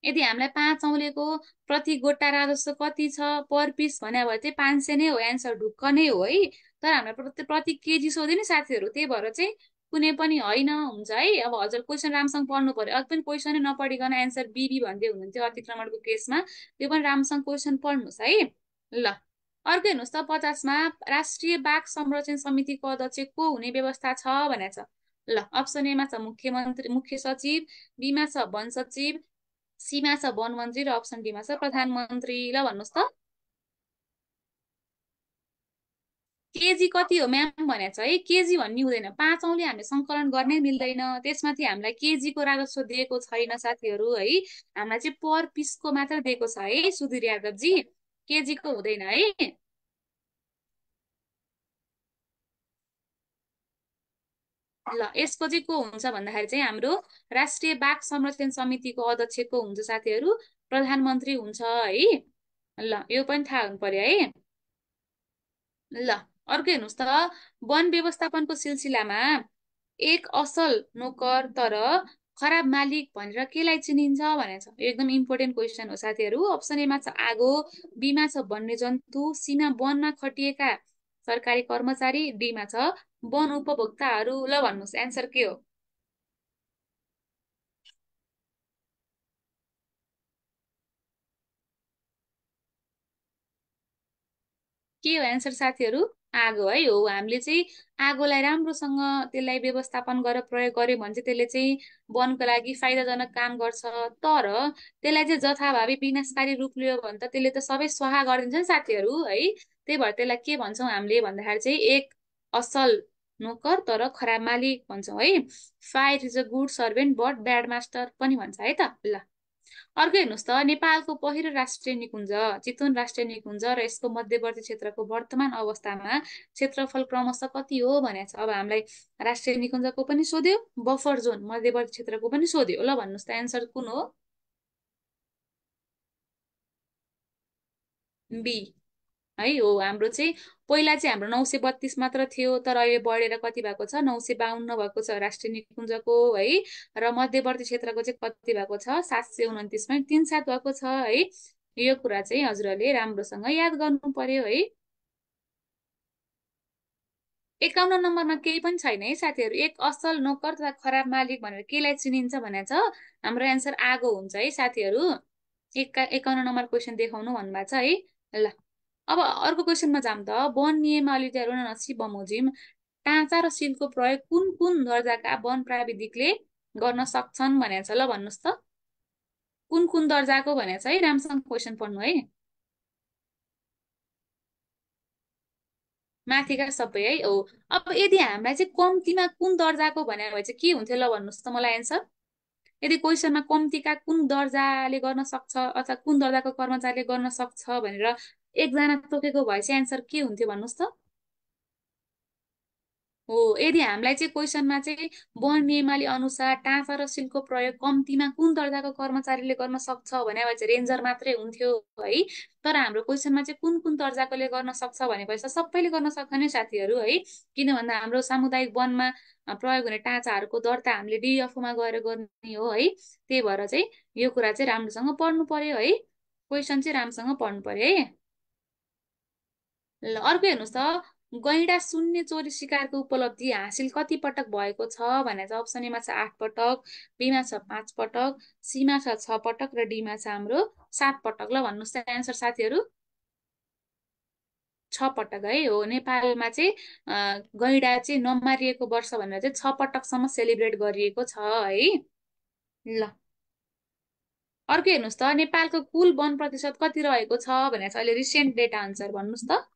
यदि हामीलाई 5 औलेको प्रति गोटा राजस्व कति छ पर पिस भने भए चाहिँ 500 नै हो, एन्सर ढुक्क नै हो है। तर हामीलाई प्रति केजी सोध्यो नि साथीहरू, त्यही भएर चाहिँ कुनै पनि होइन हुन्छ है। अब हजुर क्वेसन राम्रोसँग पढ्नु पर्यो, अझ पनि क्वेसनै नपढिकन एन्सर बिबी भन्दै हुनुहुन्थ्यो अतिक्रमणको केसमा। त्यो पनि राम्रोसँग क्वेसन पढ्नुहोस् है। ल अर्को हेर्नुहोस् त, 50मा राष्ट्रिय बाघ संरक्षण समितिको अध्यक्ष को हुने व्यवस्था छ भनेको छ। ल अप्सन एमा छ मुख्यमन्त्री, मुख्य सचिव, बीमा छ वन सचिव, सीमा छ वन मन्त्री र अप्सन डीमा छ प्रधानमन्त्री। ल भन्नुहोस् त। केजी कति हो म्याम भनेको छ है, केजी भन्ने हुँदैन। 5 औले हामीले सङ्कलन गर्नै मिल्दैन, त्यसमाथि हामीलाई केजीको राजस्व दिएको छैन साथीहरू है। हामीलाई चाहिँ पर पिसको मात्र दिएको छ है सुधीर यादवजी, केजीको हुँदैन है। ल यसको चाहिँ को हुन्छ भन्दाखेरि चाहिँ हाम्रो राष्ट्रिय बाघ संरक्षण समितिको अध्यक्ष को हुन्छ साथीहरू, प्रधानमन्त्री हुन्छ है। ल यो पनि थाहा हुनु पर्यो है। ल अर्को हेर्नुहोस् त, वन व्यवस्थापनको सिलसिलामा एक असल नोकर तर खराब मालिक भनेर केलाई चिनिन्छ भनेको छ। यो एकदम इम्पोर्टेन्ट क्वेसन हो साथीहरू। अप्सन एमा छ आगो, बीमा छ वन्यजन्तु, सीमा वनमा खटिएका सरकारी कर्मचारी, डीमा छ वन उपभोक्ताहरू। ल भन्नुहोस् एन्सर के हो। के हो एन्सर साथीहरू? आगो है हो। हामीले चाहिँ आगोलाई राम्रोसँग त्यसलाई व्यवस्थापन गरेर प्रयोग गर्यो भने चाहिँ त्यसले चाहिँ वनको लागि फाइदाजनक काम गर्छ। तर त्यसलाई चाहिँ जथाभावी विनाशकारी रूप लियो भने त त्यसले त सबै स्वाहा गरिदिन्छ नि साथीहरू है। त्यही भएर त्यसलाई के भन्छौँ हामीले भन्दाखेरि चाहिँ एक असल नोकर तर खराब मालिक भन्छौँ है। Fire is a good servant but bad master पनि भन्छ है त। ल अर्को हेर्नुहोस् त, नेपालको पहिलो राष्ट्रिय निकुञ्ज चितवन राष्ट्रिय निकुञ्ज र यसको मध्यवर्ती क्षेत्रको वर्तमान अवस्थामा क्षेत्रफल क्रमशः कति हो भनेको छ। अब हामीलाई राष्ट्रिय निकुञ्जको पनि सोध्यो, बफर जोन मध्यवर्ती क्षेत्रको पनि सोध्यो। ल भन्नुहोस् त एन्सर कुन हो? बी है हो। हाम्रो चाहिँ पहिला चाहिँ हाम्रो 932 मात्र थियो, तर अहिले बढेर कति भएको छ, 952 भएको छ राष्ट्रिय निकुञ्जको है। र मध्यवर्ती क्षेत्रको चाहिँ कति भएको छ, 729.37 भएको छ है। यो कुरा चाहिँ हजुरहरूले राम्रोसँग याद गर्नु पर्यो है। 51 नम्बरमा केही पनि छैन है साथीहरू। एक असल नोकर तथा खराब मालिक भनेर केलाई चिनिन्छ भनेको छ, हाम्रो एन्सर आगो हुन्छ है साथीहरू। 51 नम्बर क्वेसन देखाउनु भन्नुभएको छ है। ल अब अर्को क्वेसनमा जाऊँ त। वन नियमावली नसी बमोजिम टाँचा र सिलको प्रयोग कुन कुन दर्जाका वन प्राविधिकले गर्न सक्छन् भनेको छ। ल भन्नुहोस् त कुन कुन दर्जाको भनेको छ है, राम्रोसँग क्वेसन पढ्नु है। माथिका सबै है हो। अब यदि हामीलाई चाहिँ कम्तीमा कुन दर्जाको भनेर भए चाहिँ के हुन्थ्यो, ल भन्नुहोस् त मलाई एन्सर। यदि क्वेसनमा कम्तीका कुन दर्जाले गर्न सक्छ अथवा कुन दर्जाको कर्मचारीले गर्न सक्छ भनेर एकजना तोकेको भए चाहिँ एन्सर के हुन्थ्यो भन्नुहोस् त। हो, यदि हामीलाई चाहिँ क्वेसनमा चाहिँ वन नियमावली अनुसार टाँसा र सिलको प्रयोग कम्तीमा कुन दर्जाको कर्मचारीले गर्न सक्छ भने चाहिँ रेन्जर मात्रै हुन्थ्यो है। तर हाम्रो क्वेसनमा चाहिँ कुन कुन दर्जाकोले गर्न सक्छ भनेपछि सबैले गर्न सक्छ नि साथीहरू है। किन भन्दा हाम्रो सामुदायिक वनमा प्रयोग हुने टाँचाहरूको दर्ता हामीले डिएफओमा गएर गर्ने हो है। त्यही भएर चाहिँ यो कुरा चाहिँ राम्रोसँग पढ्नु पर्यो है। क्वेसन चाहिँ राम्रोसँग पढ्नु पर्यो है। ल अर्को हेर्नुहोस् त, गैंडा शून्य चोरी शिकारको उपलब्धि हासिल कति पटक भएको छ भने चाहिँ अप्सन एमा छ 8 पटक, बीमा छ 5 पटक, सीमा छ 6 पटक र डीमा छ हाम्रो 7 पटक। ल भन्नुहोस् त एन्सर साथीहरू। 6 पटक है हो। नेपालमा चाहिँ गैंडा चाहिँ नमारिएको वर्ष भनेर चाहिँ 6 पटकसम्म सेलिब्रेट गरिएको छ है। ल अर्को हेर्नुहोस् त, नेपालको कुल वन प्रतिशत कति रहेको छ भनेर चाहिँ अहिले रिसेन्ट डेटा आन्सर भन्नुहोस् त।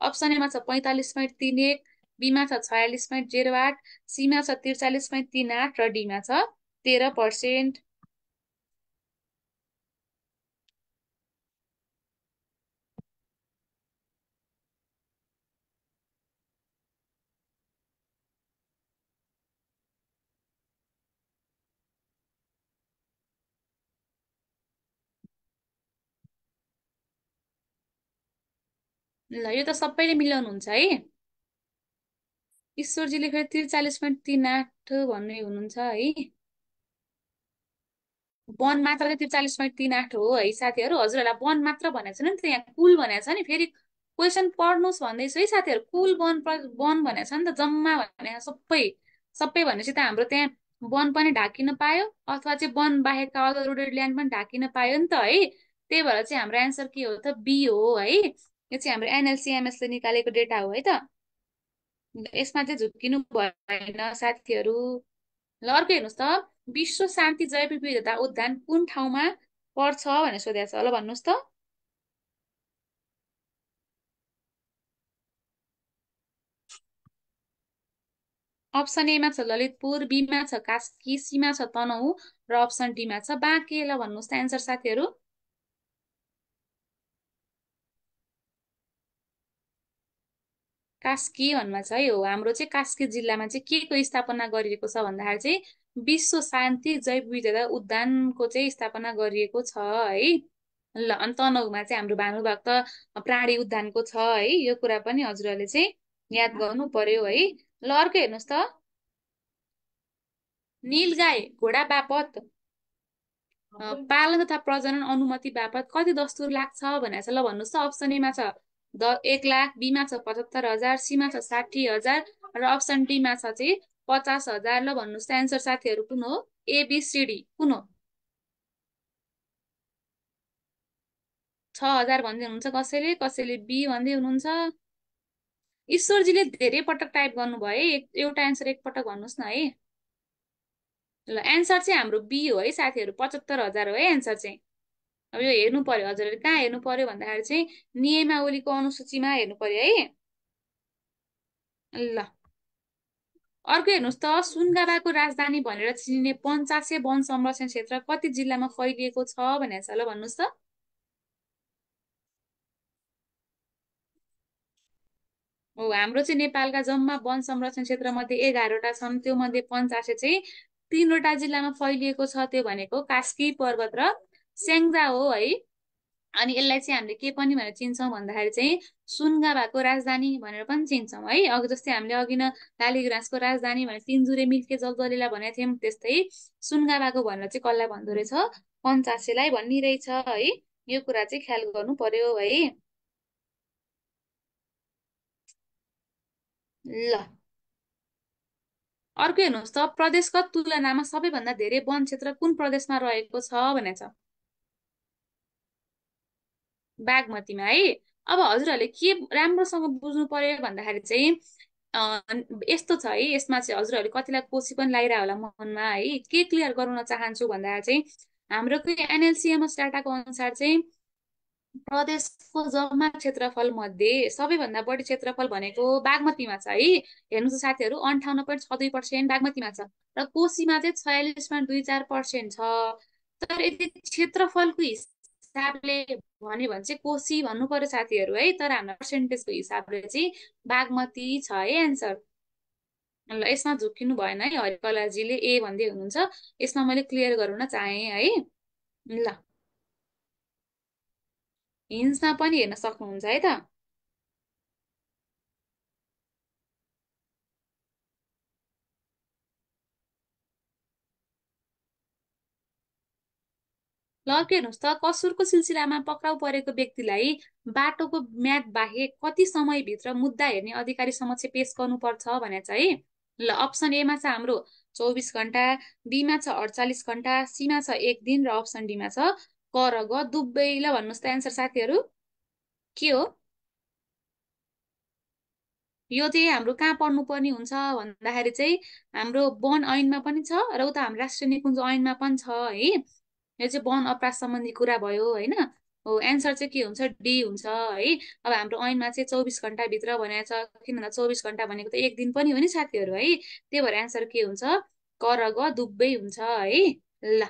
अप्सन एमा छ 45.31, बीमा छ 46.08, सीमा छ 43.38 र डीमा छ 13%। ल यो त सबैले मिलाउनुहुन्छ है। ईश्वरजीले फेरि 43.38 भन्ने हुनुहुन्छ है। वन मात्र चाहिँ 43.38 हो है साथीहरू। हजुरहरूलाई वन मात्र भनेको छैन नि त, यहाँ कुल भनेको छ नि। फेरि क्वेसन पढ्नुहोस् भन्दैछु है साथीहरू। कुल वन भनेको छ नि त, जम्मा भने सबै सबै भनेपछि त हाम्रो त्यहाँ वन पनि ढाकिन पायो अथवा चाहिँ वन बाहेकका अदर रुडेड ल्यान्ड पनि ढाकिन पायो नि त है। त्यही भएर चाहिँ हाम्रो एन्सर के हो त, बी हो है। यो चाहिँ हाम्रो एनएलसीएमएस ले निकालेको डेटा हो है त। यसमा चाहिँ झुक्किनु भएन साथीहरू। ल अर्को हेर्नुहोस् त, विश्व शान्ति जैव विविधता उद्यान कुन ठाउँमा पर्छ भनेर सोधेको छ। ल भन्नुहोस् त। अप्सन एमा छ ललितपुर, बीमा छ कास्की, सीमा छ तनहुँ र अप्सन डीमा छ बाँके। ल भन्नुहोस् त एन्सर साथीहरू। कास्की भन्नमा छ है हो। हाम्रो चाहिँ कास्की जिल्लामा चाहिँ के को स्थापना गरिएको छ भन्दाखेरि चाहिँ विश्व शान्ति जैव विविधता उद्यानको चाहिँ स्थापना गरिएको छ है। ल अनि तनहुँमा चाहिँ हाम्रो भानुभक्त प्राणी उद्यानको छ है। यो कुरा पनि हजुरहरूले चाहिँ याद गर्नु पर्यो है। ल अर्को हेर्नुहोस् त, नीलगाई घोडा बापत पालन तथा प्रजनन अनुमति बापत कति दस्तुर लाग्छ भनेर छ। ल भन्नुहोस् त। अप्सन एमा छ 1 लाख, बीमा छ 75,000, सीमा छ 60,000 र अप्सन डीमा छ चाहिँ 50,000। ल भन्नुहोस् त एन्सर साथीहरू कुन हो, एबिसिडी कुन हो। 6,000 भन्दै हुनुहुन्छ कसैले, कसैले बी भन्दै हुनुहुन्छ। ईश्वरजीले धेरै पटक टाइप गर्नुभयो है। एउटा एन्सर एक पटक भन्नुहोस् न है। ल एन्सर चाहिँ हाम्रो बी हो है साथीहरू, 75,000 हो है एन्सर चाहिँ। अब यो हेर्नु पर्यो हजुरहरूले, कहाँ हेर्नु पर्यो भन्दाखेरि चाहिँ नियमावलीको अनुसूचीमा हेर्नु पर्यो है। ल अर्को हेर्नुहोस् त, सुनगावाको राजधानी भनेर चिनिने पञ्चासे वन संरक्षण क्षेत्र कति जिल्लामा फैलिएको छ भनेको छ, ल भन्नुहोस् त। हो, हाम्रो चाहिँ नेपालका जम्मा वन संरक्षण क्षेत्र मध्ये 11वटा छन्, त्यो मध्ये पञ्चासे चाहिँ 3वटा जिल्लामा फैलिएको छ, त्यो भनेको कास्की पर्वत र स्याङ्जा हो है। अनि यसलाई चाहिँ हामीले के पनि भनेर चिन्छौँ भन्दाखेरि चाहिँ सुनगावाको राजधानी भनेर पनि चिन्छौँ है। अघि जस्तै हामीले अघि न लालीगुराँसको राजधानी भनेर तिनजुरे मिल्के जगदलीलाई भनेको थियौँ, त्यस्तै सुनगावाको भनेर चाहिँ कसलाई भन्दो रहेछ, पञ्चासेलाई भनिरहेछ है। यो कुरा चाहिँ ख्याल गर्नु पर्यो है। ल, अर्को हेर्नुहोस् त, प्रदेशको तुलनामा सबैभन्दा धेरै वन क्षेत्र कुन प्रदेशमा रहेको छ भनेको छ, बागमतीमा है। अब हजुरहरूले के राम्रोसँग बुझ्नु पर्यो भन्दाखेरि चाहिँ यस्तो छ है, यसमा चाहिँ हजुरहरूले कतिलाई कोसी पनि लगाइरह होला मनमा है। के क्लियर गराउन चाहन्छु भन्दाखेरि चाहिँ हाम्रो एनएलसीएमएस डाटाको अनुसार चाहिँ प्रदेशको जम्मा क्षेत्रफल मध्ये सबैभन्दा बढी क्षेत्रफल भनेको बागमतीमा छ है। हेर्नुहोस् त साथीहरू, 58.62% बागमतीमा छ र कोसीमा चाहिँ 46.24% छ। तर यदि क्षेत्रफलको हिसाबले भन्यो भने चाहिँ कोसी भन्नु पर्यो साथीहरू है, तर हाम्रो पर्सेन्टेजको हिसाबले चाहिँ बागमती छ है एन्सर। ल, यसमा झुक्किनु भएन है, हरिकलाजीले ए भन्दै हुनुहुन्छ, यसमा मैले क्लियर गराउन चाहेँ है। ल, हिन्समा पनि हेर्न सक्नुहुन्छ है त। ल, के हेर्नुहोस् त, कसुरको सिलसिलामा पक्राउ परेको व्यक्तिलाई बाटोको म्याद बाहेक कति समयभित्र मुद्दा हेर्ने अधिकारी समक्ष पेश गर्नुपर्छ भनेर छ है। ल, अप्सन एमा छ हाम्रो 24 घण्टा, बीमा छ 48 घण्टा, सीमा छ 1 दिन र अप्सन डीमा छ क र ग दुवै। ल भन्नुहोस् त एन्सर साथीहरू के हो। यो चाहिँ हाम्रो कहाँ पढ्नु पर्ने हुन्छ भन्दाखेरि चाहिँ हाम्रो वन ऐनमा पनि छ र उता हाम्रो राष्ट्रिय निकुञ्ज ऐनमा पनि छ है। यो चाहिँ वन अपराध सम्बन्धी कुरा भयो होइन। हो, एन्सर चाहिँ के हुन्छ, डी हुन्छ है। अब हाम्रो ऐनमा चाहिँ 24 घण्टाभित्र भनेको छ, किन भन्दा 24 घण्टा भनेको त 1 दिन पनि हो नि साथीहरू है। त्यही भएर एन्सर के हुन्छ, क र ग दुवै हुन्छ है। ल,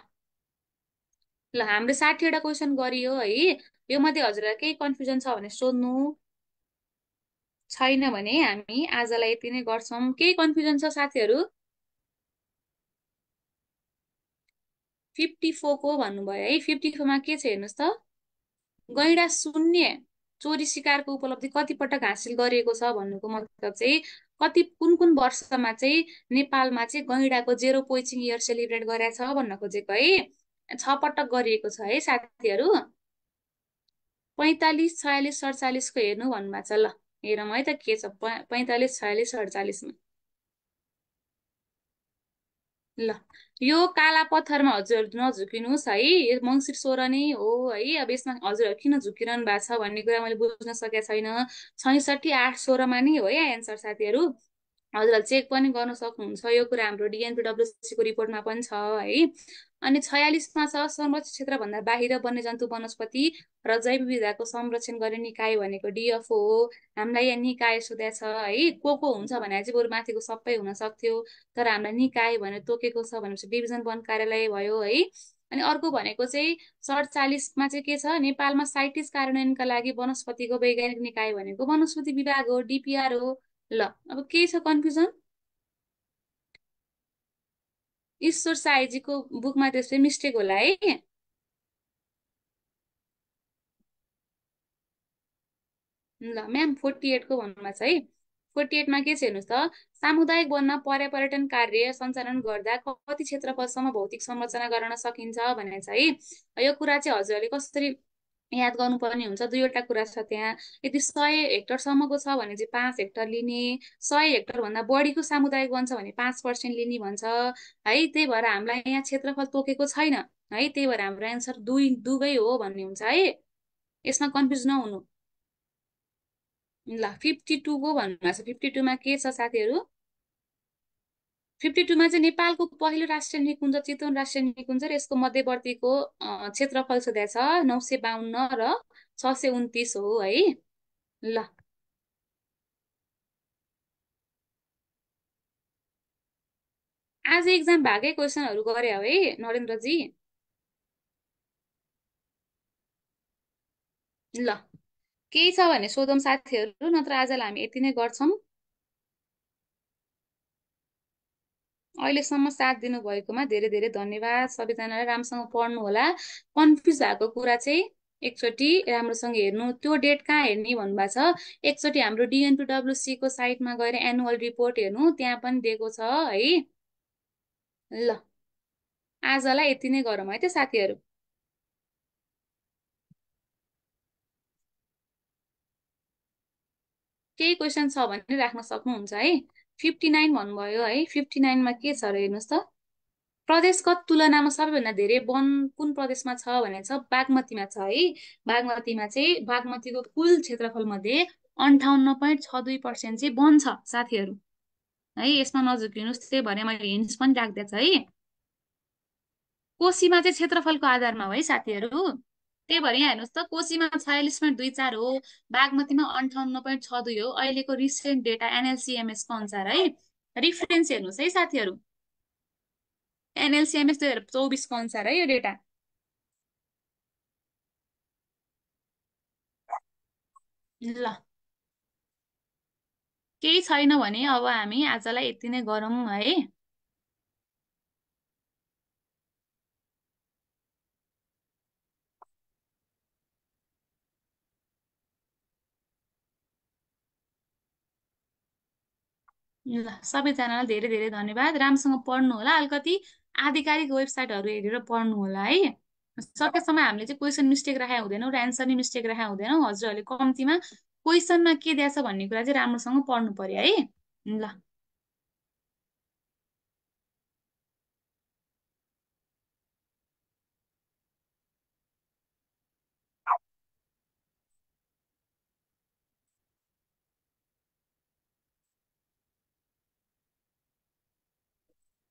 ल हामीले 60वटा क्वेसन गरियो है। यो मध्ये हजुरलाई केही कन्फ्युजन छ भने सोध्नु, छैन भने हामी आजलाई यति नै गर्छौँ। केही कन्फ्युजन छ साथीहरू? 54को भन्नुभयो है। 54मा के छ हेर्नुहोस् त, गैंडा शून्य चोरी शिकारको उपलब्धि कति पटक हासिल गरिएको छ भन्नुको मतलब चाहिँ कति कुन कुन वर्षमा चाहिँ नेपालमा चाहिँ गैंडाको जेरो पोइचिङ इयर सेलिब्रेट गरेको छ भन्न खोजेको है। 6 पटक गरिएको छ है साथीहरू। 45, 46, 47को हेर्नु भन्नुभएको छ। ल, हेरौँ है त के छ 45, 46, 48मा। ल, यो काला पत्थरमा हजुर नझुकिनुहोस् है, यो मङ्सिर 16 नै हो है। अब यसमा हजुरहरू किन झुकिरहनु भएको छ भन्ने कुरा मैले बुझ्न सकेको छैन। 66, 8, 16मा नै हो है एन्सर साथीहरू। हजुरहरूले चेक पनि गर्न सक्नुहुन्छ, यो कुरा हाम्रो डिएनपिडब्ल्युसीको रिपोर्टमा पनि छ है। अनि 46मा छ संरक्षित क्षेत्रभन्दा बाहिर वन्यजन्तु वनस्पति र जैव विविधताको संरक्षण गर्ने निकाय भनेको डिएफओ हो। हामीलाई यहाँ निकाय सोधेको छ है, को हुन्छ भने चाहिँ बरु माथिको सबै हुन सक्थ्यो, तर हामीलाई निकाय भनेर तोकेको छ भनेपछि डिभिजन वन कार्यालय भयो है। अनि अर्को भनेको चाहिँ 47मा चाहिँ के छ, नेपालमा साइटिस कार्यान्वयनका लागि वनस्पतिको वैज्ञानिक निकाय भनेको वनस्पति विभाग हो, डिपिआर हो। ल, अब के छ कन्फ्युजन, ईश्वर साईजीको बुकमा त्यस्तै मिस्टेक होला है। ल म्याम, 48को भन्नुमा छ है। 48मा के छ हेर्नुहोस् त, सामुदायिक वनमा पर्यटन कार्य सञ्चालन गर्दा कति क्षेत्रफलसम्म भौतिक संरचना गर्न सकिन्छ भनेको छ है। यो कुरा चाहिँ हजुरहरूले कसरी याद गर्नुपर्ने हुन्छ, दुईवटा कुरा छ त्यहाँ। यदि 100 हेक्टरसम्मको छ भने चाहिँ 5 हेक्टर लिने, 100 हेक्टर भन्दा बढीको सामुदायिक वन छ भने 5% लिने भन्छ है। त्यही भएर हामीलाई यहाँ क्षेत्रफल तोकेको छैन है, त्यही भएर हाम्रो एन्सर दुवै हो भन्ने हुन्छ है। यसमा कन्फ्युज नहुनु। ल, 52को भन्नुभएको छ। 52मा के छ साथीहरू, 52मा चाहिँ नेपालको पहिलो राष्ट्रिय निकुञ्ज चितवन राष्ट्रिय निकुञ्ज र यसको मध्यवर्तीको क्षेत्रफल सोधेको छ 952 र 629 हो है। ल, आज एक्जाम भएकै क्वेसनहरू गरे हो है नरेन्द्रजी। ल केही छ भने सोधौँ साथीहरू, नत्र आजलाई हामी यति नै गर्छौँ। अहिलेसम्म साथ दिनु भएकोमा धेरै धेरै धन्यवाद। सबैजनाले राम्रोसँग पढ्नु होला। कन्फ्युज भएको कुरा चाहिँ एकचोटि राम्रोसँग हेर्नु। त्यो डेट कहाँ हेर्ने भन्नुभएको छ, एकचोटि हाम्रो डिएनपिडब्ल्युसी को साइटमा गएर एनुअल रिपोर्ट हेर्नु, त्यहाँ पनि दिएको छ है। ल आजलाई यति नै गरौँ है त साथीहरू। केही क्वेसन छ भने राख्न सक्नुहुन्छ है। 59 भन्नुभयो है, 59मा के छ र हेर्नुहोस् त। प्रदेशगत तुलनामा सबैभन्दा धेरै वन कुन प्रदेशमा छ भने छ बागमतीमा छ है। बागमतीमा चाहिँ बागमतीको कुल क्षेत्रफल मध्ये 58.62% चाहिँ वन छ साथीहरू। है यसमा नझुक्किनुहोस्, त्यही भएर मैले हिन्ट्स पनि राखिदिएको छु है। कोशीमा चाहिँ क्षेत्रफलको आधारमा हो है साथीहरू। त्यही भएर यहाँ हेर्नुहोस् त, कोशीमा 46.24 हो, बागमतीमा 58.62 हो, अहिलेको रिसेन्ट डेटा एनएलसीएमएस को अनुसार है। रिफरेन्स हेर्नुहोस् है साथीहरू, एनएलसीएमएस 2024 को अनुसार है यो डेटा। ल केही छैन भने अब हामी आजलाई यति नै गरौँ है। ल सबैजनालाई धेरै धेरै धन्यवाद। राम्रोसँग पढ्नु होला, अलिकति आधिकारिक वेबसाइटहरू हेरेर पढ्नु होला है। सकेसम्म हामीले चाहिँ क्वेसन मिस्टेक राखेको हुँदैनौँ र एन्सर नि मिस्टेक राखेको हुँदैनौँ। हजुरहरूले कम्तीमा क्वेसनमा के दिएछ भन्ने कुरा चाहिँ राम्रोसँग पढ्नु पर्यो है। ल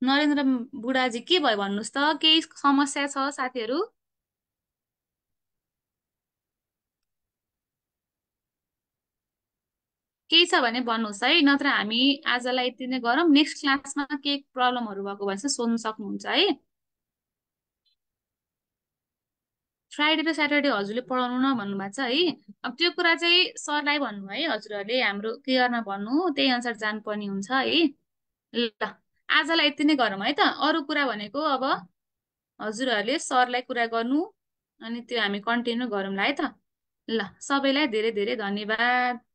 नरेन्द्र बुढाजी के भयो भन्नुहोस् त, केही समस्या छ साथीहरू? केही छ भने भन्नुहोस् है, नत्र हामी आजलाई यति नै गरौँ। नेक्स्ट क्लासमा केही प्रब्लमहरू भएको भए चाहिँ सोध्न सक्नुहुन्छ है। फ्राइडे र स्याटरडे हजुरले पढाउनु न भन्नुभएको छ है। अब त्यो कुरा चाहिँ सरलाई भन्नु है, हजुरहरूले हाम्रो केयरमा भन्नु, त्यही अनुसार जानुपर्ने हुन्छ है। ल आजलाई यति नै गरौँ है त। अरू कुरा भनेको अब हजुरहरूले सरलाई कुरा गर्नु, अनि त्यो हामी कन्टिन्यू गरौँला है त। ल सबैलाई धेरै धेरै धन्यवाद।